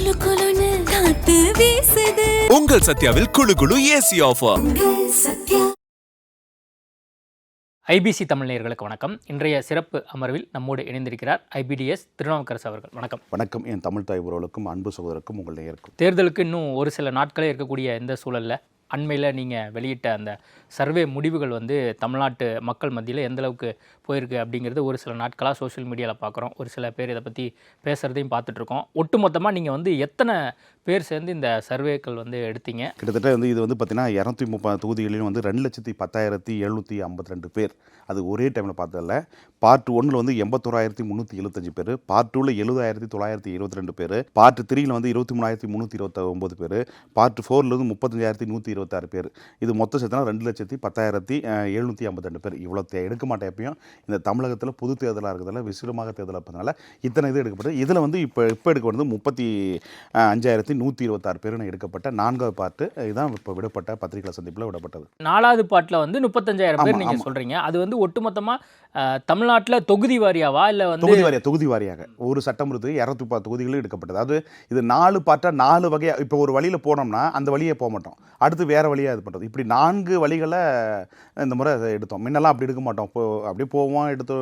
குளு குளுன்னு காத்து வீசுது. உங்கள் சத்யாவில் குளு குளு ஏசி ஆஃபர். ஐபிசி தமிழ் நேயர்களுக்கு வணக்கம். இன்றைய சிறப்பு அமர்வில் நம்மோடு இணைந்திருக்கிறார் ஐபிடிஎஸ் திருநாவுக்கரசு அவர்கள். வணக்கம். வணக்கம். என் தமிழ் தாய் உறவுகளுக்கும் அன்பு சகோதரருக்கும் உங்கள் நேயருக்கும். தேர்தலுக்கு இன்னும் ஒரு சில நாட்களே இருக்கக்கூடிய இந்த சூழலில் அண்மையில் நீங்கள் வெளியிட்ட அந்த சர்வே முடிவுகள் வந்து தமிழ்நாட்டு மக்கள் மத்தியில் எந்தளவுக்கு போயிருக்கு அப்படிங்கிறது ஒரு சில நாட்களாக சோஷியல் மீடியாவில் பார்க்குறோம். ஒரு சில பேர் இதை பற்றி பேசுகிறதையும் பார்த்துட்ருக்கோம். ஒட்டுமொத்தமாக நீங்கள் வந்து எத்தனை பேர் சேர்ந்து இந்த சர்வேக்கள் வந்து எடுத்தீங்க? கிட்டத்தட்ட வந்து இது வந்து பார்த்தீங்கன்னா 230 தொகுதிகளிலும் வந்து 2,10,752 பேர் அது ஒரே டைமில் பார்த்ததில்ல. பார்ட் 1 வந்து 81,375 பேர், பார்ட் 2 70,922 பேர், பார்ட் 3 வந்து 23,329 பேர், பார்ட் 4 வந்து 35,126 பேர். இது மொத்தம் சேர்த்தனா 2,10,752 பேர். இவ்வளோ எடுக்க மாட்டேன். எப்பயும் இந்த தமிழகத்தில் பொது தேர்தலாக இருக்கிறதால விசிறமாக தேர்தலாக இருப்பதனால இத்தனை இது எடுக்கப்பட்டது. இதில் வந்து இப்போ எடுக்க வந்து 35,126 பேர் எடுக்கப்பட்ட 4வது பார்ட்டு. இதுதான் இப்போ விடப்பட்ட பத்திரிகை சந்திப்பில் விடப்பட்டது. 4வது பார்ட்டில் வந்து 35,000 பேர் நீங்கள் சொல்கிறீங்க. அது வந்து ஒட்டுமொத்தமாக தமிழ்நாட்டில் தொகுதி வாரியாவா இல்லை வந்து தொகுதி வாரியாக ஒரு சட்டமன்றத்து 230 தொகுதிகளும் எடுக்கப்பட்டது. அது இது 4 பார்ட்டாக 4 வகையாக. இப்போ ஒரு வழியில் போனோம்னா அந்த வழியே போக மாட்டோம், அடுத்து வேறு வழியாக இது பண்ணுறது. இப்படி 4 வழிகளை இந்த முறை எடுத்தோம். முன்னெல்லாம் அப்படி எடுக்க மாட்டோம். அப்படியே போவோம், எடுத்து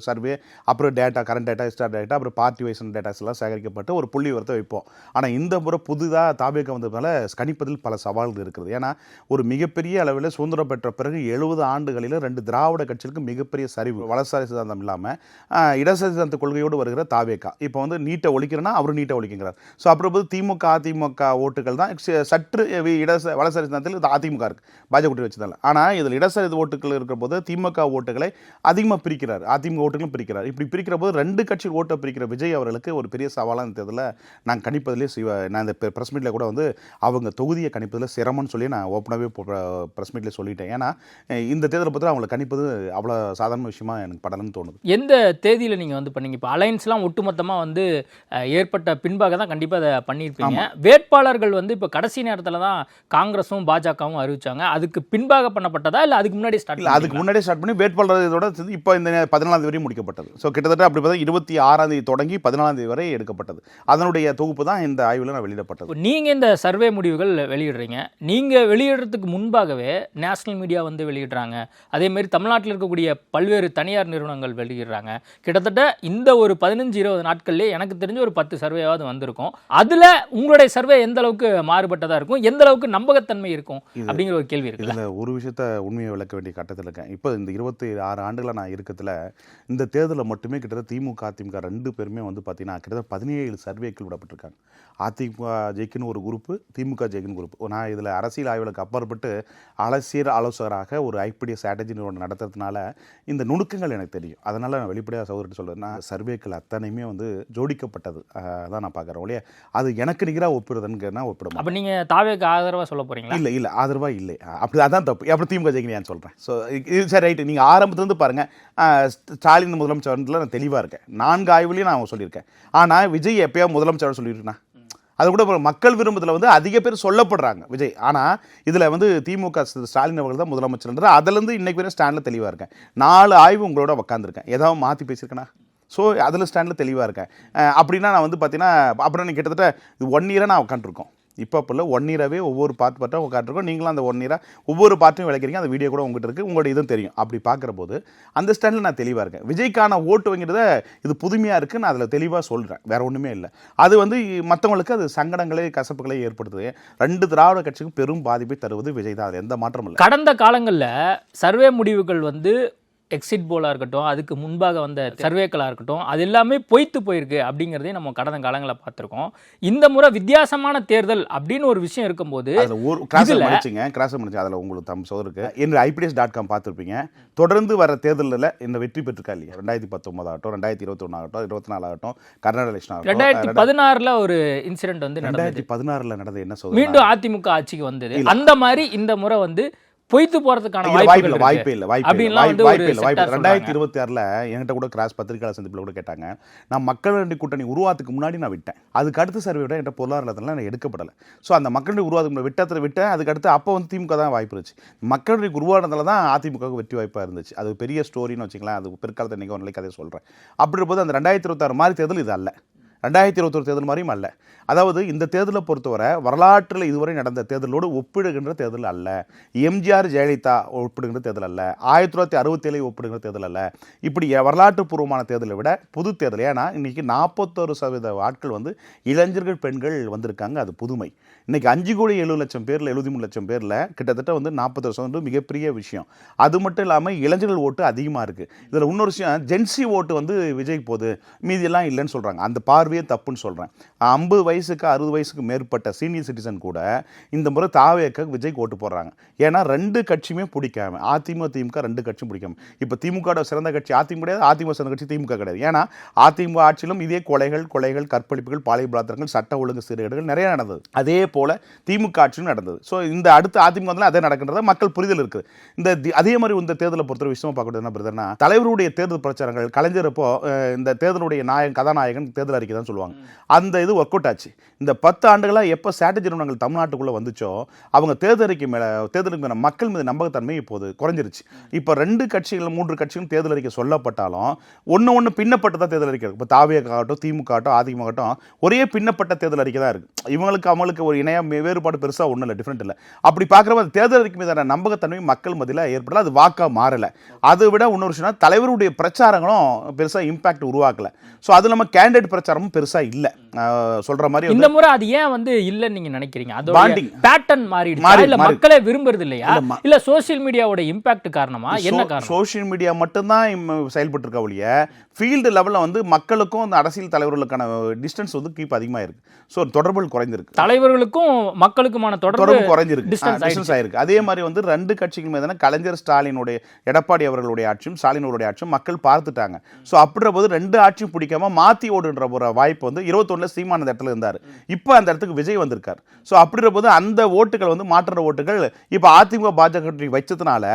சர்வே, அப்புறம் டேட்டா, கரண்ட் டேட்டா, ஹிஸ்டார் டேட்டா, அப்புறம் பார்ட்டி வைஸ் டேட்டாஸ் எல்லாம் சேகரிக்கப்பட்டு ஒரு புள்ளி விவரத்தை வைப்போம். ஆனால் இந்த முறை புதிதாக தாபேக வந்ததுனால கணிப்பதில் பல சவால்கள் இருக்கிறது. ஏன்னா ஒரு மிகப்பெரிய அளவில் சுதந்திரம் பெற்ற பிறகு 70 ஆண்டுகளில் 2 திராவிட கட்சிகளுக்கு மிகப்பெரிய சரிவு. வலதுசாரி சித்தாந்தம் இல்லாமல் இடதுசாரி சித்தாந்த கொள்கையோடு வருகிற தாவேகா இப்போ வந்து நீட்டை ஒழிக்கிறேன்னா அவரும் நீட்டை ஒழிக்கிறார். ஸோ அப்புறம் திமுக அதிமுக ஓட்டுகள் தான் சற்று வலதுசாரி சித்தாந்தத்தில் அதிமுக இருக்குது, பாஜக கூட்டணி வச்சதால. ஆனால் இதில் இடதுசாரி ஓட்டுகள் இருக்கிற போது திமுக ஓட்டுகளை அதிகமாக பிரிக்கிறார், அதிமுக ஓட்டுகளும் பிரிக்கிறார். இப்படி பிரிக்கிற போது 2 கட்சி ஓட்டை பிரிக்கிற விஜய் அவர்களுக்கு ஒரு பெரிய சவாலான தேர்தலில் நான் கணிப்பதிலே நான் இந்த ப்ரெஸ் மீட்டில் கூட வந்து அவங்க தொகுதியை கணிப்பதில் சிரமம்னு சொல்லி நான் ஓப்பனாகவே ப்ரெஸ் மீட்டில் சொல்லிட்டேன். ஏன்னா இந்த தேர்தலை பற்றி அவங்களை கணிப்பது அவ்வளோ சாதாரண விஷயமா எனக்கு படலன்னு தோணுது. எந்த தேதியில் நீங்கள் வந்து பண்ணீங்க? இப்போ அலையன்ஸ்லாம் ஒட்டுமொத்தமாக வந்து ஏற்பட்ட பின்பாக தான் கண்டிப்பாக அதை பண்ணியிருப்பீங்க. வேட்பாளர்கள் வந்து இப்போ கடைசி நேரத்தில் தான் காங்கிரஸும் பாஜகவும் அறிவிச்சாங்க. அதுக்கு பின்பாக பண்ணப்பட்டதா இல்லை அதுக்கு முன்னாடி ஸ்டார்ட்? இல்லை, அதுக்கு முன்னாடியே ஸ்டார்ட் பண்ணி வேட்பாளர் இதோட இப்போ இந்த 14ஆம் தேதி வரையும் முடிக்கப்பட்டது. ஸோ கிட்டத்தட்ட அப்படி பார்த்தா 26ஆம் தேதி தொடங்கி 14ஆம் தேதி வரை எடுக்கப்பட்டது. அதனுடைய தொகுப்பு தான் இந்த ஆய்வில் நான் வெளியிடப்பட்டது. நீங்கள் இந்த சர்வே முடிவுகள் வெளியிடுறீங்க. நீங்கள் வெளியிடுறதுக்கு முன்பாகவே நேஷனல் மீடியா வந்து வெளியிடுறாங்க. அதேமாரி தமிழ்நாட்டில் இருக்கக்கூடிய பல்வேறு தனியார் நிறுவனங்கள் வெளியிடுறாங்க. கிட்டத்தட்ட இந்த ஒரு 15-20 நாட்கள்லேயே எனக்கு தெரிஞ்ச ஒரு 10 சர்வேயாவது வந்திருக்கும். அதில் உங்களுடைய சர்வே எந்த அளவுக்கு மாறுபட்டதாக இருக்கும், எந்த அளவுக்கு நம்பகத்தன்மை இருக்கும் அப்படிங்கிற ஒரு கேள்வி இருக்குது. இதில் ஒரு விஷயத்தை உண்மையை விளக்க வேண்டிய கட்டத்தில் இருக்கேன். இப்போ இந்த 26 ஆண்டுகளை நான் இருக்கிறதுல இந்த தேர்தலில் மட்டுமே கிட்டத்தட்ட திமுக அதிமுக 2 பேருமே வந்து பார்த்தீங்கன்னா கிட்டத்தட்ட 17 சர்வேக்கள் விடப்பட்டிருக்காங்க. அதிமுக ஜெயிக்குன்னு ஒரு குரூப்பு, திமுக ஜெயிக்குன்னு குரூப். நான் இதில் அரசியல் ஆய்வுகளுக்கு அப்பாற்பட்டு அரசியல் ஆலோசகராக ஒரு ஐபிடி ஸ்ட்ராட்டஜி நிறுவனம் நடத்துறதுனால இந்த நுணுக்கங்கள் எனக்கு தெரியும். அதனால் நான் வெளிப்படையாக சகோதரர் சொல்கிறேன், நான் சர்வேக்கள் அத்தனையுமே வந்து ஜோடிக்கப்பட்டது தான் நான் பார்க்குறேன். ஒழிய அது எனக்கு நிகராக ஒப்பிடுறதுன்னு ஒப்பிடும். அப்போ நீங்கள் தாவேக்கு ஆதரவாக சொல்ல போகிறீங்களா? இல்லை இல்லை, ஆதரவாக இல்லை. அப்படி அதான் தப்பு. அப்புறம் திமுக ஜெயிக்கணும் சொல்கிறேன். ஸோ இது சரி, ரைட்டு. நீங்கள் ஆரம்பத்துலேருந்து பாருங்கள், ஸ்டாலின் முதலமைச்சர் நான் தெளிவாக இருக்கேன். 4 ஆய்வுலையும் நான் சொல்லியிருக்கேன். ஆனால் விஜய் எப்போயாவது முதலமைச்சர் சொல்லியிருக்கேன். அது கூட மக்கள் விரும்புதில் வந்து அதிக பேர் சொல்லப்படுறாங்க விஜய். ஆனால் இதில் வந்து திமுக ஸ்டாலின் அவர்கள் தான் முதலமைச்சர்ன்ற அதுலேருந்து இன்றைக்கு வரை ஸ்டாண்டில் தெளிவாக இருக்கேன். 4 ஆய்வு உங்களோட உட்காந்துருக்கேன். ஏதாவது மாற்றி பேசியிருக்கேனா? ஸோ அதில் ஸ்டாண்டில் தெளிவாக இருக்கேன். அப்படின்னா நான் வந்து பார்த்தீங்கன்னா அப்புறம் நீ கிட்டத்தட்ட 1 இயராக நான் உட்காந்துருக்கோம். இப்போ இல்லை, 1 இயராகவே ஒவ்வொரு பார்ட்டாக உட்காந்துருக்கோம். நீங்களும் அந்த 1 இயராக ஒவ்வொரு பார்ட்டையும் விளக்கிறீங்க. அந்த வீடியோ கூட உங்கள்கிட்ட இருக்குது, உங்களோட இதுவும் தெரியும். அப்படி பார்க்குற போது அந்த ஸ்டாண்டில் நான் தெளிவாக இருக்கேன். விஜய்க்கான ஓட்டு வாங்கிறத இது புதுமையாக இருக்குது, நான் அதில் தெளிவாக சொல்கிறேன். வேறு ஒன்றுமே இல்லை. அது வந்து மற்றவங்களுக்கு அது சங்கடங்களே கசப்புகளை ஏற்படுத்துது. 2 திராவிட கட்சிக்கும் பெரும் பாதிப்பை தருவது விஜய் தான். அது எந்த மாற்றமும் இல்லை. கடந்த காலங்களில் சர்வே முடிவுகள் வந்து எக்ஸிட் போலாக இருக்கட்டும், அதுக்கு முன்பாக வந்த சர்வேக்களாக இருக்கட்டும், அது எல்லாமே பொய்த்து போயிருக்கு அப்படிங்கிறதையும் நம்ம கடந்த காலங்களில் பார்த்துருக்கோம். இந்த முறை வித்தியாசமான தேர்தல் அப்படின்னு ஒரு விஷயம் இருக்கும்போது அதில் அதில் உங்களுக்கு சோதருக்கு என்று IPDS.com பார்த்துருப்பீங்க. தொடர்ந்து வர தேர்தலில் இந்த வெற்றி பெற்றிருக்கா இல்லையா? 2019 ஆகட்டும், 2021 ஆகட்டும், 24 ஆகட்டும், கர்நாடக எலெக்ஷன் ஆகட்டும். 2016 ஒரு இன்சிடென்ட் வந்து 2016 நடந்தது. என்ன சொல்றது? மீண்டும் அதிமுக ஆட்சிக்கு வந்தது. அந்த மாதிரி இந்த முறை வந்து பொய்த்து போறதுக்கான வாய்ப்பே இல்லை. 2026 என்கிட்ட கூட கிராஸ் பத்திரிகையாளர் சந்திப்பில் கூட கேட்டாங்க. நான் மக்கள் நீதி கூட்டணி உருவாத்துக்கு முன்னாடி நான் விட்டேன். அதுக்கு அடுத்த சர்வே விட என்கிட்ட பொருளாதாரத்தில் நான் எடுக்கப்படலை. ஸோ அந்த மக்கள் நீதி உருவாத்துக்கு விட்டேன். அதுக்கு அடுத்து அப்போ வந்து திமுக தான் வாய்ப்பு இருந்துச்சு. மக்கள் நீதி உருவானதில் தான் அதிமுக வெற்றி வாய்ப்பாக இருந்துச்சு. அது பெரிய ஸ்டோரின்னு வச்சுக்கலாம். அது பிற்காலத்தை நீங்கள் ஒரு நிலைக்கு அதை சொல்கிறேன். அப்படி போது அந்த 2026 மாதிரி தேர்தல் இது அல்ல. 2021 தேர்தல் மாதிரியும் அல்ல. அதாவது இந்த தேர்தலை பொறுத்தவரை வரலாற்றில் இதுவரை நடந்த தேர்தலோடு ஒப்பிடுகின்ற தேர்தல் அல்ல. எம்ஜிஆர் ஜெயலலிதா ஒப்பிடுகின்ற தேர்தல் அல்ல. 1967 ஒப்பிடுகின்ற தேர்தல் அல்ல. இப்படி வரலாற்று பூர்வமான தேர்தலை விட புது தேர்தல். ஏன்னா இன்னைக்கு 41% ஆட்கள் வந்து இளைஞர்கள் பெண்கள் வந்திருக்காங்க. அது புதுமை. இன்னைக்கு 5,70,00,000 பேரில் 73,00,000 பேரில் கிட்டத்தட்ட வந்து 40% மிகப்பெரிய விஷயம். அது மட்டும் இல்லாமல் இளைஞர்கள் ஓட்டு அதிகமாக இருக்குது. இதில் இன்னொரு விஷயம், ஜென்சி ஓட்டு வந்து விஜய்க்கு போகுது, மீதியெல்லாம் இல்லைன்னு சொல்கிறாங்க. அந்த பார்வையே தப்புன்னு சொல்கிறேன். 50 வயசுக்கு 60 வயசுக்கு மேற்பட்ட சீனியர் சிட்டிசன் கூட இந்த முறை தாவேக்க விஜய்க்கு ஓட்டு போடுறாங்க. ஏன்னா 2 கட்சியுமே பிடிக்காம, அதிமுக திமுக 2 கட்சியும் பிடிக்காம. இப்போ திமுக சிறந்த கட்சி அதிமுக கிடையாது, அதிமுக சிறந்த கட்சி திமுக கிடையாது. ஏன்னா அதிமுக ஆட்சியிலும் இதே கொலைகள், கற்பழிப்புகள், பாலியல் பலாத்காரங்கள், சட்ட ஒழுங்கு சீர்கேடுகள் நிறைய நடந்தது. அதே போல திமுக ஆட்சியும் நடந்தது. ஸோ இந்த அடுத்த அதிமுக அதே நடக்கின்றத மக்கள் புரிதல் இருக்குது. அதே மாதிரி இந்த தேர்தலை பொறுத்த விஷயமா பார்க்கறது என்ன பிரதர்னா, தலைவருடைய தேர்தல் பிரச்சாரங்கள் கலைஞரப்போ இந்த தேர்தலுடைய கதாநாயகன் தேர்தல் அறிக்கை தான் சொல்லுவாங்க. அந்த இது ஒர்க் அவுட் ஆச்சு. இந்த 10 ஆண்டுகளாக எப்போ ஸ்ட்ராட்டஜி நிறுவனங்கள் தமிழ்நாட்டுக்குள்ளே வந்துச்சோ அவங்க தேர்தலுக்கு மேலே மக்கள் மீது நம்பகத்தன்மை இப்போது குறைஞ்சிருச்சு. இப்போ 2 கட்சிகள் 3 கட்சிகளும் தேர்தல் அறிக்கை சொல்லப்பட்டாலும் ஒன்று பின்னப்பட்டு தான் தேர்தல் அறிக்கை. இப்போ தாவேக்காகட்டும் திமுக ஆகட்டும் அதிமுக ஆகட்டும் ஒரே பின்னப்பட்ட தேர்தல் அறிக்கை தான் இருக்குது. அவங்களுக்கு ஒரு இணைய வேறுபாடு பெருசாக ஒன்றும் இல்லை, டிஃப்ரெண்ட் இல்லை. அப்படி பார்க்குறப்ப அந்த தேர்தல் அறிக்கை மீதான நம்பகத்தன்மை மக்கள் மத்தியில் ஏற்படல. அது வாக்காக மாறலை. அதை விட இன்னொரு விஷயம், தலைவருடைய பிரச்சாரங்களும் பெருசாக இம்பாக்ட் உருவாக்கலை. ஸோ அது நம்ம கேண்டிடேட் பிரச்சாரமும் பெருசாக இல்லை சொல்ற மாதிரி. இந்த முறை அது ஏன் வந்து இல்லன்னு நீங்க நினைக்கிறீங்க? அது பேட்டர்ன் மாறிடுச்சா இல்ல மக்களே விரும்புறது இல்லையா இல்ல சோஷியல் மீடியாவோட இம்பாக்ட் காரணமா? என்ன காரணம்? சோஷியல் மீடியா மட்டும் தான் செயல்பட்டு இருக்க ஒழிய ஃபீல்டு லெவலில் வந்து மக்களுக்கும் அந்த அரசியல் தலைவர்களுக்கான டிஸ்டன்ஸ் வந்து கீப் அதிகமாக இருக்கு. ஸோ தொடர்புகள் குறைஞ்சிருக்கு. தலைவர்களுக்கும் மக்களுக்குமான தொடர்பு குறைஞ்சிருக்கு, டிஸ்டன்ஸ் ஆயிருக்கு. அதே மாதிரி வந்து 2 கட்சிகள் மீதான கலைஞர் ஸ்டாலினுடைய எடப்பாடி அவர்களுடைய ஆட்சியும் ஸ்டாலின் அவருடைய ஆட்சியும் மக்கள் பார்த்துட்டாங்க. ஸோ அப்படின்ற போது 2 ஆட்சியும் பிடிக்காம மாற்றி ஓடுன்ற ஒரு வாய்ப்பு வந்து 21 சீமான் அந்த இடத்துல இருந்தார். இப்போ அந்த இடத்துக்கு விஜய் வந்திருக்கார். ஸோ அப்படின்ற போது அந்த ஓட்டுகள் வந்து மாற்ற ஓட்டுகள் இப்போ அதிமுக பாஜக வச்சதுனால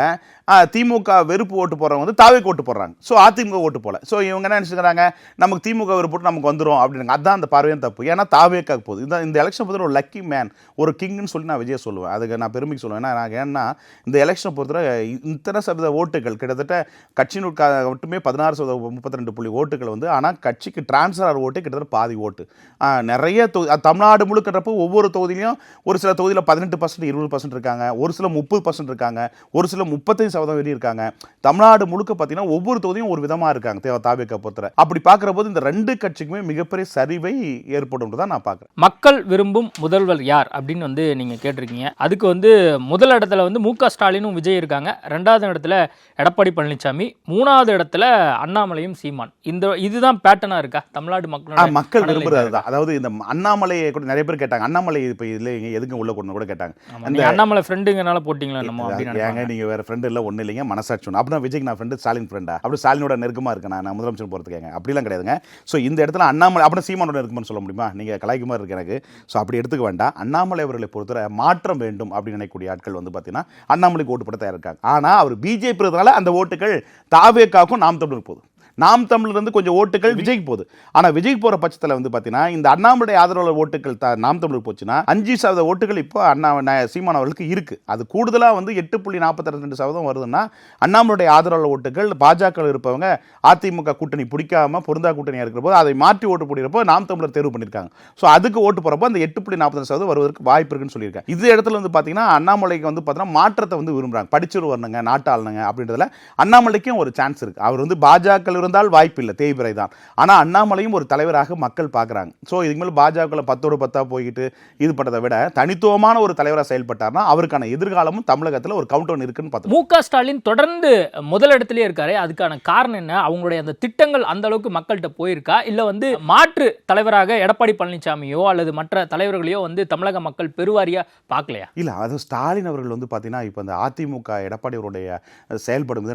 திமுக வெறுப்பு ஓட்டு போடுறவங்க வந்து தாவேக்கு ஓட்டு போடுறாங்க. ஸோ அதிமுக ஓட்டு போல. ஸோ இவங்க என்ன நினைச்சுக்கிறாங்க, நமக்கு திமுக வெறுப்பு நமக்கு வந்துடும் அப்படின்னு. அதுதான் அந்த பார்வையும் தப்பு. ஏன்னா தாவேக்காக போகுது. இந்த எலெக்ஷன் பொறுத்தவரை ஒரு லக்கி மேன், ஒரு கிங்னு சொல்லி நான் விஜய் சொல்லுவேன். அதுக்கு நான் பெருமைக்கு சொல்லுவேன். ஏன்னா இந்த எலெக்ஷனை பொறுத்தவரை இத்தனை சதவீத ஓட்டுகள் கிட்டத்தட்ட கட்சியினுக்கு மட்டுமே 16% ஓட்டுகள் வந்து, ஆனால் கட்சிக்கு டிரான்ஸ்ஃபர் ஓட்டு கிட்டத்தட்ட பாதி ஓட்டு. நிறைய தமிழ்நாடு முழுக்கிறப்போ ஒவ்வொரு தொகுதியிலையும் ஒரு சில தொகுதியில் 18% 20% இருக்காங்க, ஒரு சில 30% இருக்காங்க, ஒரு சில 35% வெளியே இருக்காங்க. தமிழ்நாடு முழுக்க பார்த்தீங்கன்னா ஒவ்வொரு தொகுதியும் ஒரு விதமாக இருக்காங்க தாவேக்கா பொறுத்தவரை. அப்படி பார்க்குற போது இந்த 2 கட்சிக்குமே மிகப்பெரிய சரிவை ஏற்படும் தான் நான் பார்க்குறேன். மக்கள் விரும்பும் முதல்வர் யார் அப்படின்னு வந்து நீங்கள் கேட்டிருக்கீங்க. அதுக்கு வந்து முதல் இடத்துல வந்து மு.க. ஸ்டாலினும் விஜய் இருக்காங்க. 2வது இடத்துல எடப்பாடி பழனிசாமி, 3வது இடத்துல அண்ணாமலையும் சீமான். இதுதான் பேட்டர்னா இருக்கா தமிழ்நாடு மக்கள் விரும்புறது தான். அதாவது இந்த அண்ணாமலையை கூட நிறைய பேர் கேட்டாங்க. அண்ணாமலை இப்போ இதில் எதுக்கு உள்ள கொண்டு கூட கேட்டாங்க. அந்த அண்ணாமலை ஃப்ரெண்டுங்கனால போட்டிங்களா நம்ம ஏங்க நீங்கள் வேறு ஃப்ரெண்டு இல்லை ஒன்றும் இல்லைங்க, மனசாட்சி ஒன்று. அப்படின்னா விஜய்க்கு நான் ஃப்ரெண்டு, ஸ்டாலின் ஃப்ரெண்டா? அப்படி ஸ்டாலினோட நெருக்கமாக இருக்கேன் நான் முதலமைச்சர் போகிறதுக்கு? அப்படிலாம் கிடையாதுங்க. ஸோ இந்த இடத்துல அண்ணாமலை அப்படின்னா சீமானோட இருக்குமான்னு சொல்ல முடியுமா? நீங்கள் கலாய்க்கு மாதிரி இருக்கு எனக்கு. ஸோ அப்படி எடுத்துக்க வேண்டாம். அண்ணாமலை அவர்களை பொறுத்தவரை மாற்றம் வேண்டும் அப்படின்னு நினைக்கக்கூடிய ஆட்கள் வந்து பார்த்தீங்கன்னா அண்ணாமலைக்கு ஓட்டு போட தயார் இருக்காங்க. ஆனால் அவர் பிஜேபி இருக்கிறதுனால அந்த ஓட்டுகள் தாவேக்காவுக்கும் நாம் தமிழருக்கு போகுது. நாம் தமிழிலிருந்து கொஞ்சம் ஓட்டுகள் விஜய்க்கு போகுது. ஆனால் விஜய்க்கு போகிற பட்சத்தில் வந்து பார்த்தீங்கன்னா இந்த அண்ணாமலை ஆதரவாளர் ஓட்டுகள் நாம் தமிழுக்கு போச்சுன்னா 5% ஓட்டுகள் இப்போ சீமான் அவர்களுக்கு இருக்குது. அது கூடுதலாக வந்து 8.42% வருதுன்னா அண்ணாமலையுடைய ஆதரவாளர் ஓட்டுகள் பாஜக இருப்பவங்க அதிமுக கூட்டணி பிடிக்காம பொருந்தா கூட்டணியாக இருக்கிற போது அதை மாற்றி ஓட்டு போடுறப்போ நாம் தமிழர் தேர்வு பண்ணியிருக்காங்க. ஸோ அதுக்கு ஓட்டு போகிறப்போ அந்த 8.42% வருவதற்கு வாய்ப்பு இருக்குன்னு சொல்லியிருக்காங்க. இந்த இடத்துல வந்து பார்த்தீங்கன்னா அண்ணாமலைக்கு வந்து பார்த்தீங்கன்னா மாற்றத்தை வந்து விரும்புகிறாங்க. படிச்சுட்டு வரணுங்க, நாட்டாளுங்க அப்படின்றதுல அண்ணாமலைக்கும் ஒரு சான்ஸ் இருக்குது. அவர் வந்து பாஜக இருந்தால் வாய்ப்பு இல்லை, தேய்பிறை தான். ஆனால் அண்ணாமலையும் ஒரு தலைவராக மக்கள் பார்க்குறாங்க. ஸோ இதுக்கு மேலே பாஜக 10 போய்கிட்டு இது பண்ணுறதை விட தனித்துவமான ஒரு தலைவராக செயல்பட்டார்னா அவருக்கான எதிர்காலமும் தமிழகத்தில் ஒரு கவுண்டவுன் இருக்குன்னு பார்த்தோம். மு.க. ஸ்டாலின் தொடர்ந்து முதலிடத்திலே இருக்காரு. அதுக்கான காரணம் என்ன? அவங்களுடைய அந்த திட்டங்கள் அந்த அளவுக்கு மக்கள்கிட்ட போயிருக்கா, இல்லை வந்து மாற்று தலைவராக எடப்பாடி பழனிசாமியோ அல்லது மற்ற தலைவர்களையோ வந்து தமிழக மக்கள் பெருவாரியா பார்க்கலையா? இல்லை, அது ஸ்டாலின் அவர்கள் வந்து பார்த்தீங்கன்னா இப்போ அந்த அதிமுக எடப்பாடி அவருடைய செயல்படும்